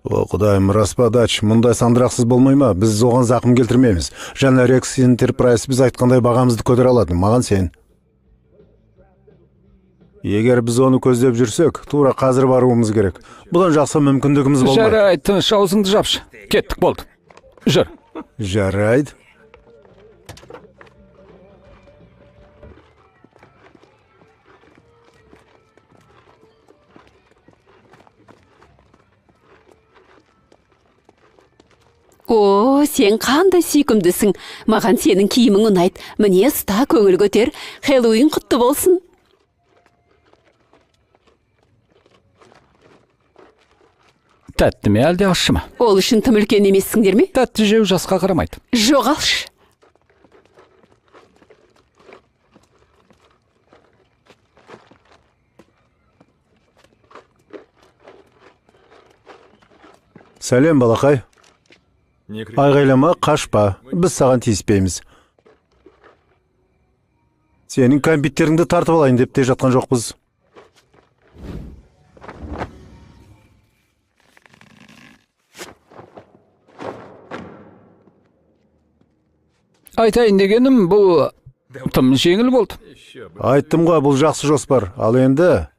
О, құдайым, распадач, мұндай сандырақсыз болмай ма? Біз оған зақым келтірмейміз. Және Рекс Enterprise біз айтқандай бағамызды көтере алады. Маған сен. Егер біз оны көздеп жүрсек, тура қазір баруымыз керек. Бұдан жақсы мүмкіндігіміз болмайды. Жарайды, тыныш, аузыңды жапшы. Кеттік, болды. Жүр. Жарайды. О, сен қандай сүйкімдісің. Маған сенің киімің ұнайды. Міне ұста, көңіл көтер. Хэллоуин құтты болсын. Тәтті ме әлде ащы ма? Ол үшін тым үлкен емессіңдер ме? Тәтті жеу жасқа қарамайды. Жоқ алшы. Сәлем, балақай. Айғайлама, қашпа. Біз саған тиіспейміз. Сенің компьютеріңді тартып алайын деп те жатқан жоқпыз. Айтайын дегенім, бұл тым жеңіл болды. Айттым ғой, бұл жақсы жоспар. Ал енді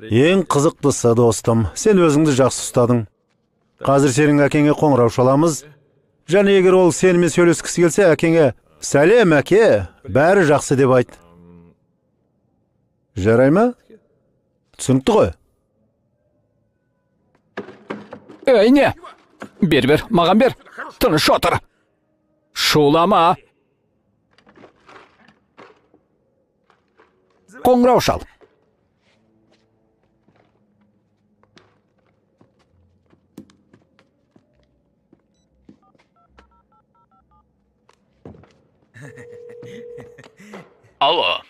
ең қызықтысы, достым, сен өзіңді жақсы ұстадың. Қазір сенің әкеңе қоңырау шаламыз. Және егер ол сенімен сөйлескісі келсе, әкеңе «Сәлем, әке, бәрі жақсы» деп айт. Жарай ма? Түсінікті ғой? Ей, не? Бер, маған бер. Тыныш отыр. Шулама. Қоңырау шал. Алло.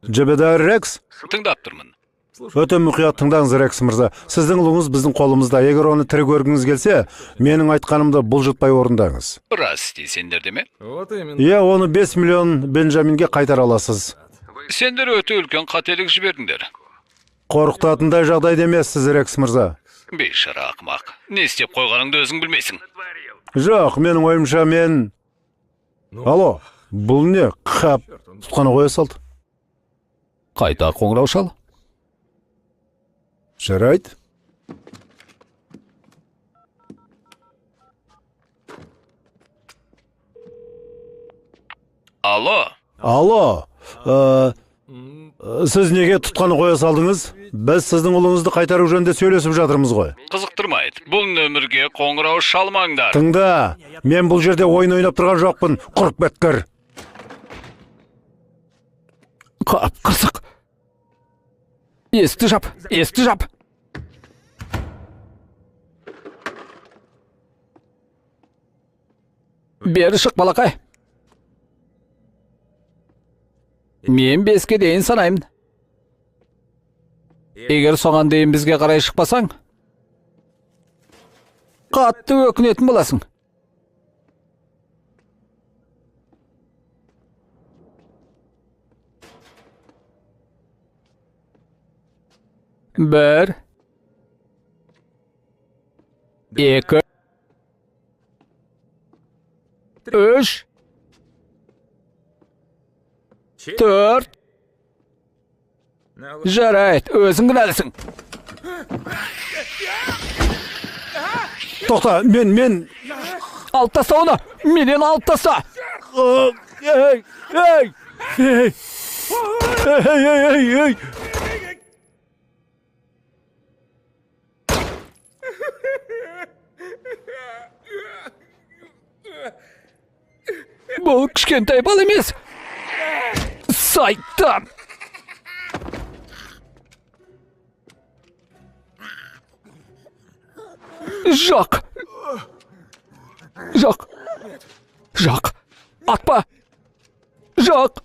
Жебедар Рекс? Тыңдап тұрмын. Өте мұқият тыңдаңыз, Рекс мырза. Сіздің ұлыңыз біздің қолымызда. Егер оны тірі көргіңіз келсе, менің айтқанымды бұлжытпай орындаңыз. Рас дейсіңдер ме? Иә, оны 5 миллион Бенджаминге қайтара аласыз. Сендер өте үлкен қателік жібердіңдер. Қорқытатындай жағдайда емессіз, Рекс мырза. Бейшара ақымақ. Не істеп қойғаныңды өзің білмейсің. Жоқ, менің ойымша мен... Алло, бұл не? Қап, тұтқаны қоя салды. Қайта қоңырау шал. Жарайды. Алло. Сіз неге тұтқаны қоя салдыңыз? Біз сіздің ұлыңызды қайтару жөнінде сөйлесіп жатырмыз ғой. Қызықтырмайды. Бұл нөмірге қоңырау шалмаңдар. Тыңда, мен бұл жерде ойын ойнап тұрған жоқпын, құрып бәткір. Қап, қырсық. Есті жап. Бері шық, балақай. Мен 5-ке дейін санаймын. Егер соған дейін бізге қарай шықпасаң, қатты өкінетін боласың. Бір, екі, үш, төрт. Жарайды, өзің кінәлісің. Тоқта, мен... Алып таста оны, менен алып таста. Ей! Бұл кішкентай бал емес. Сайтан. Жоқ. Атпа. Жоқ.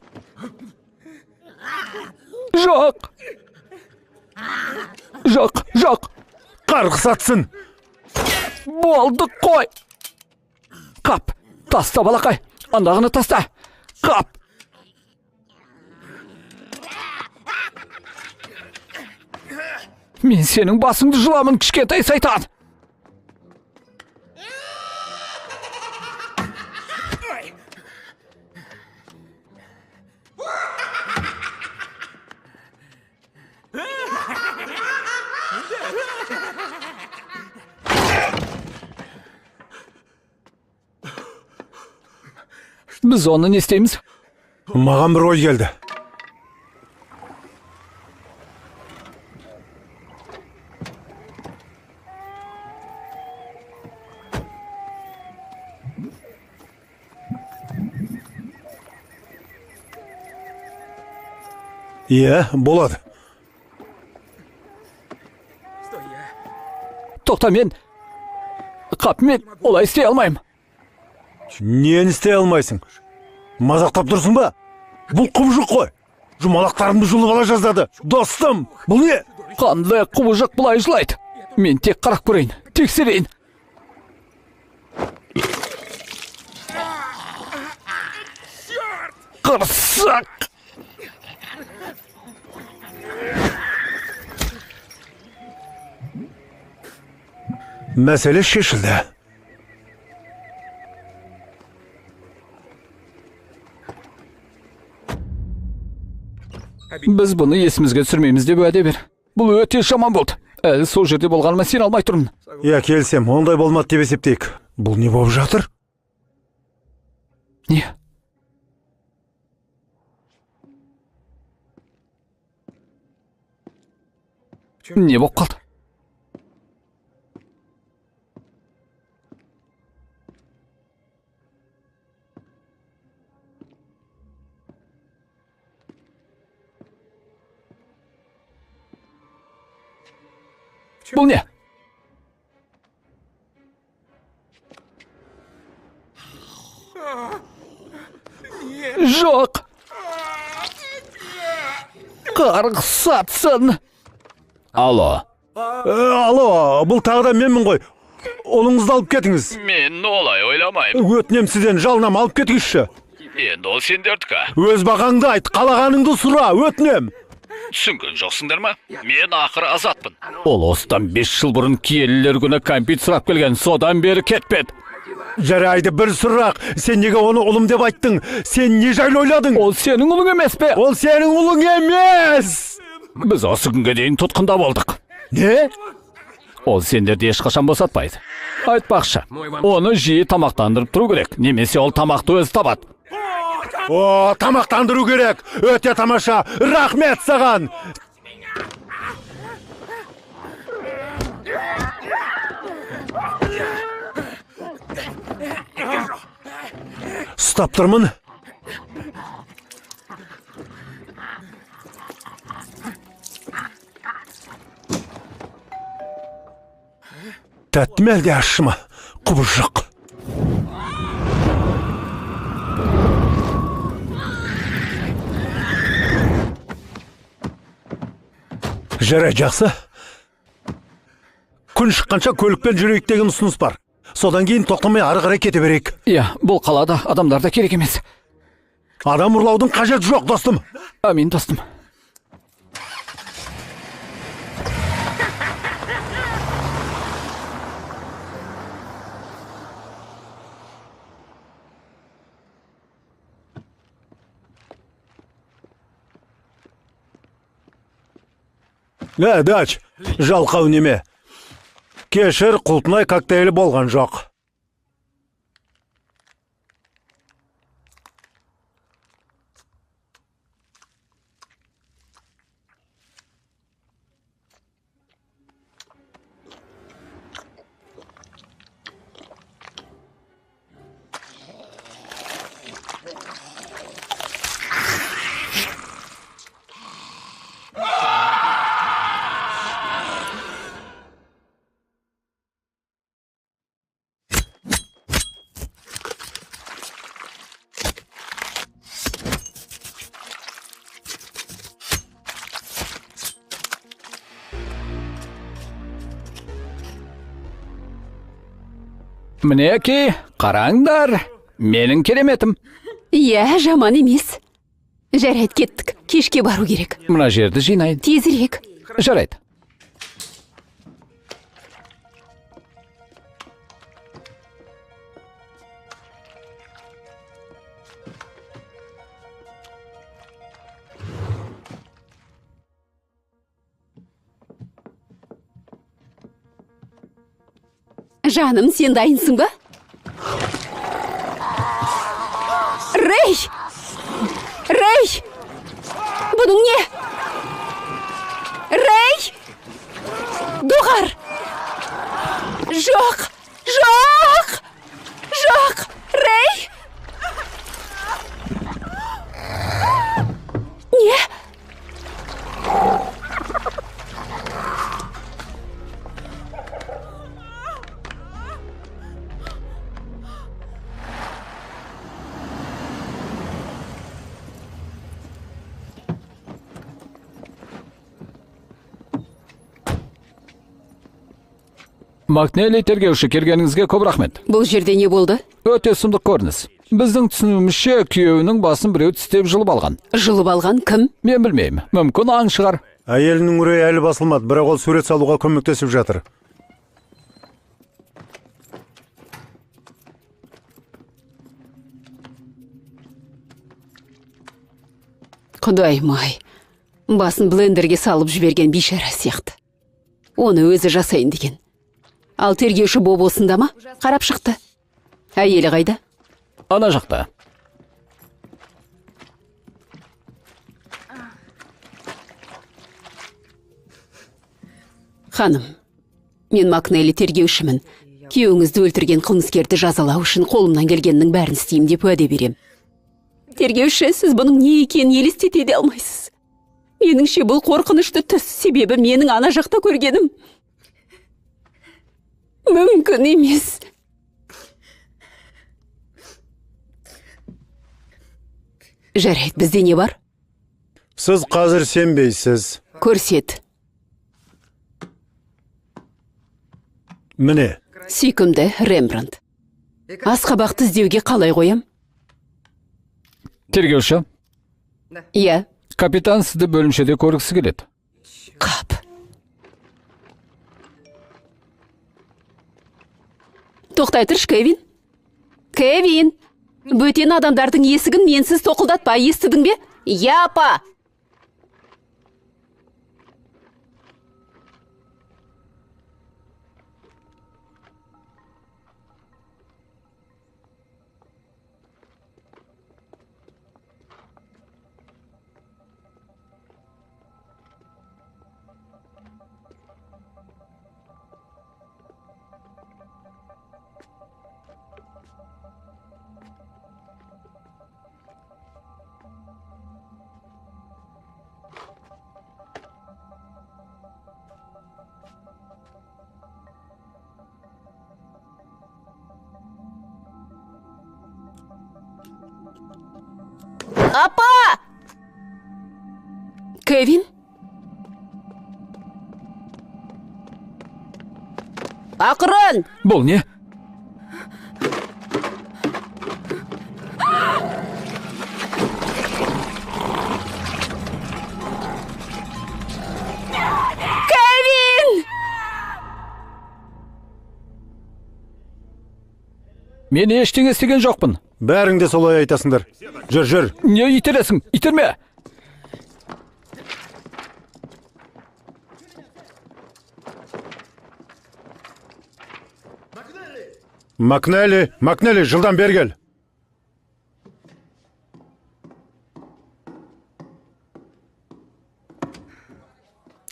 Қарғыс атсын. Болды қой. Қап. Таста балақай. Андағыны таста. Қап. Мен сенің басыңды жұламын, кішкентай сайтан. Біз оны не істейміз? Маған бір ой келді. Иә, болады. Тоқта, мен олай істей алмаймын. Нені істей алмайсың? Мазақтап тұрсың ба? Бұл құбыжық қой. Жұмалақтарымды жұлып ала жаздады. Достым, бұл не? Қандай құбыжық бұлай жылайды? Мен тек қарап көрейін, тексерейін. Қырсақ! Мәселе шешілді. Біз бұны есімізге түсірмейміз деп уәде бер. Бұл өте жаман болды. Әлі сол жерде болғаныма сен алмай тұрмын. Я келсем, ондай болмады деп есептейік. Бұл не болып жатыр? Не? Не болып қалды? Бұл не? Жоқ. Қарғыс атсын. Алло. Алло, бұл тағы да менмін ғой. Олыңызды алып кетіңіз. Мен олай ойламаймын. Өтінем сізден жалынам алып кетіңізші. Енді ол сендердікі. Өз бағаңды айт, қалағаныңды сұра, өтінем. Түсінген жоқсыңдар ма? Мен ақыры азатпын. Ол осыдан 5 жыл бұрын киелілер күні кәмпит сұрап келген, содан бері кетпеді. Жарайды, бір сұрақ. Сен неге оны ұлым деп айттың? Сен не жайлы ойладың? Ол сенің ұлың емес пе? Ол сенің ұлың емес! Біз осы күнге дейін тұтқында болдық. Не? Ол сендерді ешқашан босатпайды. Айтпақшы, оны жиі тамақтандырып тұру керек, немесе ол тамақты өзі табады. О, тамақтандыру керек. Өте тамаша. Рахмет саған. Ұстап тұрмын. Тәтті ме әлде ащы ма? Құбыжық. Жарай, жақсы. Күн шыққанша көлікпен жүрейік деген ұсыныс бар. Содан кейін тоқтамай ары қарай кете берейік. Иә, бұл қалада адамдар да керек емес. Адам ұрлаудың қажеті жоқ, достым. Амин, достым. Дач, жалқау неме. Кешір, Құлтынай коктейлі болған жоқ. Мінеки, қараңдар, менің кереметім. Иә, жаман емес. Жарайды, кеттік. Кешке бару керек. Мына жерді жинайын. Тезірек. Жарайды. Жаным, сен дайынсың ба? Рэй! Рэй! Бұның не? Рэй! Доғар! Жоқ! Жоқ! Жоқ! Рэй! Не? Макнелли тергеуші, келгеніңізге көп рахмет. Бұл жерде не болды? Өте сұмдық көрініс. Біздің түсінуімізше күйеуінің басын біреу тістеп жұлып алған. Жұлып алған кім? Мен білмеймін, мүмкін аң шығар. Әйелінің үрейі әлі басылмады, бірақ ол сурет салуға көмектесіп жатыр. Құдайым-ай, басын блендерге салып жіберген бейшара сияқты. Оны өзі жасайын деген. Ал тергеуші Боб осында ма? Қарап шықты. Әйелі қайда? Ана жақта. Ханым, мен Макнелли тергеушімін. Күйеуіңізді өлтірген қылмыскерді жазалау үшін қолымнан келгеннің бәрін істеймін деп уәде берем. Тергеуші, сіз бұның не екенін елестете де алмайсыз. Меніңше бұл қорқынышты түс, себебі менің ана жақта көргенім мүмкін емес. Жарайды, бізде не бар? Сіз қазір сенбейсіз. Көрсет. Міне. Сүйкімді Рембрандт. Асқабақты іздеуге қалай қоям? Тергеуші, Иә, капитан сізді бөлімшеде көргісі келеді. қап. Тоқтай тұрш, Кевин. Кевин, бөтен адамдардың есігін менсіз тоқылдатпа, естідің бе? Иә, апа. Апа! Кевин? Ақырын! Бұл не? Кевин! Мен ештеңе істеген жоқпын. Бәрің де солай айтасыңдар. Жүр. Не итересің? Итерме! Макнелли, жылдан бер кел.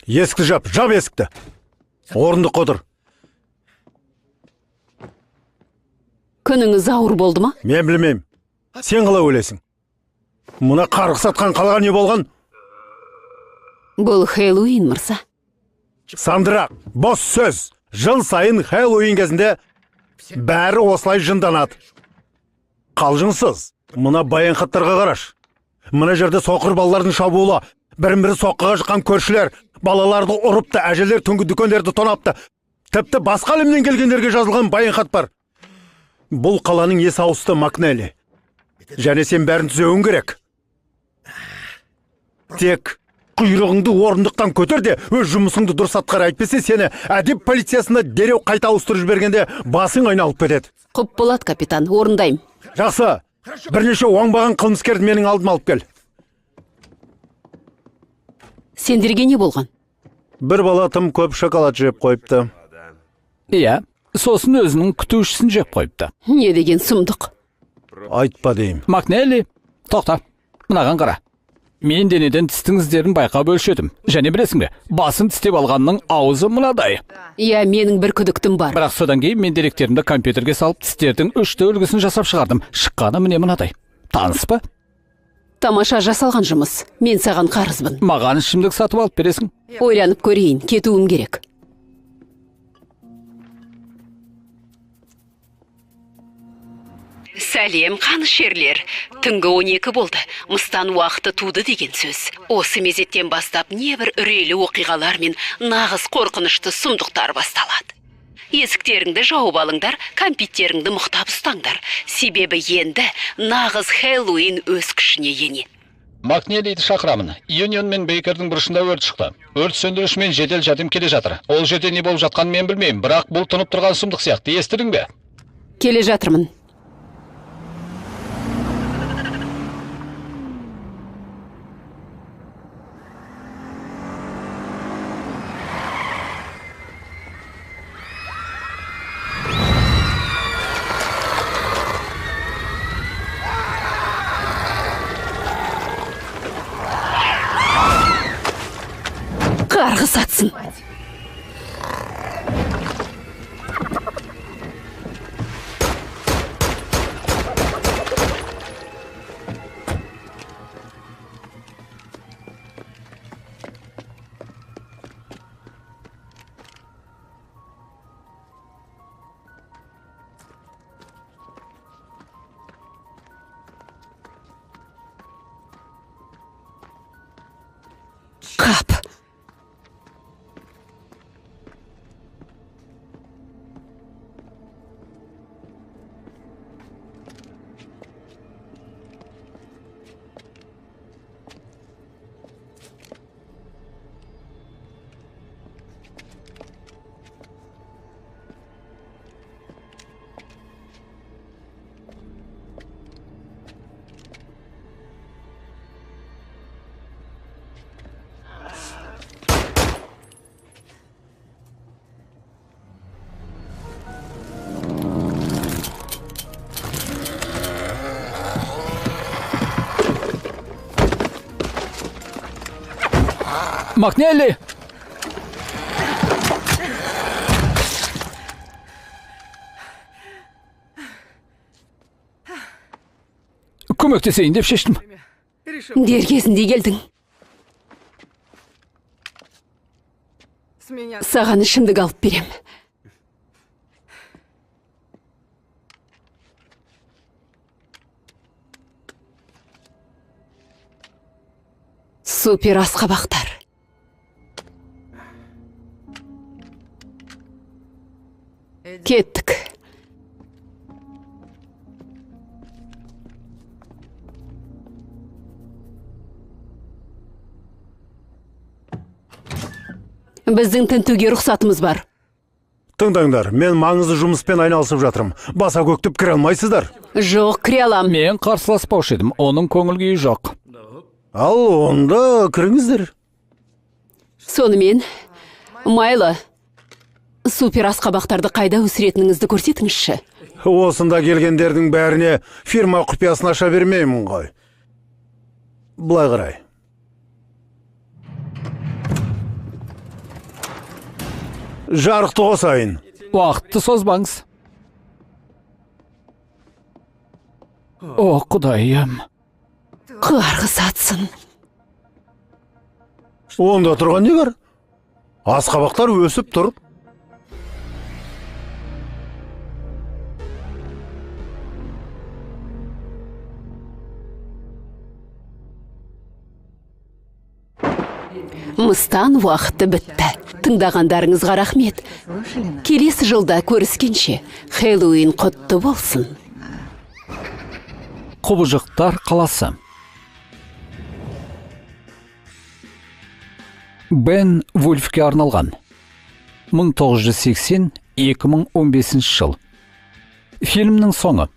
Есікті жап есікті. Орындық қотыр. Күніңіз ауыр болды ма? Мен білмеймін. Сен қалай ойлайсың? Мұна қарғыс сатқан қалға не болған? Бұл Хэллоуин, мырза. Сандырақ, бос сөз. Жыл сайын Хэллоуин кезінде бәрі осылай жынданады. Қалжыңсыз. Мұна баянхаттарға қараш. Мұна жерде соқыр балалардың шабуылы, бірін-бірі соққыға жыққан көршілер, балаларды ұрыпты, әжелер түнгі дүкендерді тонапты. Тіпті басқа әлемнен келгендерге жазылған баянхат бар. Бұл қаланың есі ауысты, Макнелли. Және сен бәрін түзеуің керек. Тек құйрығыңды орындықтан көтер де, өз жұмысыңды дұрыс атқар, әйтпесе сені әдеп полициясына дереу қайта ауыстырып жібергенде басың айналып кетеді. Құп болады, капитан, орындайым. Жақсы, бірнеше оңбаған қылмыскерді менің алдыма алып кел. Сендерге не болған? Бір бала тым көп шоколад жеп қойыпты. Иә, сосын өзінің күтушісін жеп қойыпты. Не деген сұмдық? Айтпа дейім. Макнелли, тоқта, мынаған қара. Мен денеден тістің іздерін байқап өлшедім. Және білесің бе, басын тістеп алғанның аузы мынадай. Иә, менің бір күдіктім бар. Бірақ содан кейін мен деректерімді компьютерге салып тістердің 3-те үлгісін жасап шығардым. Шыққаны міне мынадай. Таныс па? Тамаша жасалған жұмыс. Мен саған қарызбын. Маған ішімдік сатып алып бересің. Ойланып көрейін, кетуім керек. Сәлем, қанышерлер. Түнгі 12 болды. Мыстан уақыты туды деген сөз. Осы мезеттен бастап небір үрейлі оқиғалар мен нағыз қорқынышты сұмдықтар басталады. Есіктеріңді жауып алыңдар, компьютеріңді мықтап ұстаңдар. Себебі енді нағыз Хэллоуин өз күшіне енеді. Макнеллиді шақырамын. Юнион мен Бейкердің бұрышында өрт шықты. Өрт сөндіруші мен жедел жәрдем келе жатыр. Ол жерде не болып жатқанын мен білмеймін, бірақ бұл тұнып тұрған сұмдық сияқты. Естідің бе? Келе жатырмын. Қарғыс атсын. Қап. Макнелли! Көмектесейін деп шештім. Дер кезінде келдің. Саған ішімдік алып берем. Супер асқабақтар. Кеттік. Біздің тінтуге рұқсатымыз бар. Тыңдаңдар, мен маңызды жұмыспен айналысып жатырмын. Баса көктіп кіре алмайсыздар. Жоқ, кіре алам. Мен қарсыласпаушы едім, оның көңіл күйі жоқ. Ал онда кіріңіздер. Сонымен, майлы. Супер асқабақтарды қайда өсіретініңізді көрсетіңізші. Осында келгендердің бәріне фирма құпиясын аша бермеймін ғой. Былай қарай. Жарықты қосайын. Уақытты созбаңыз. О, құдайым. Қарғыс атсын. Онда тұрған не бар? Асқабақтар өсіп тұр. Мыстан уақыты бітті. Тыңдағандарыңызға рахмет. Келесі жылда көріскенше, Хэллоуин құтты болсын. Құбыжықтар қаласы. Бен Вульфке арналған. 1980-2015 жыл. Фильмнің соңы.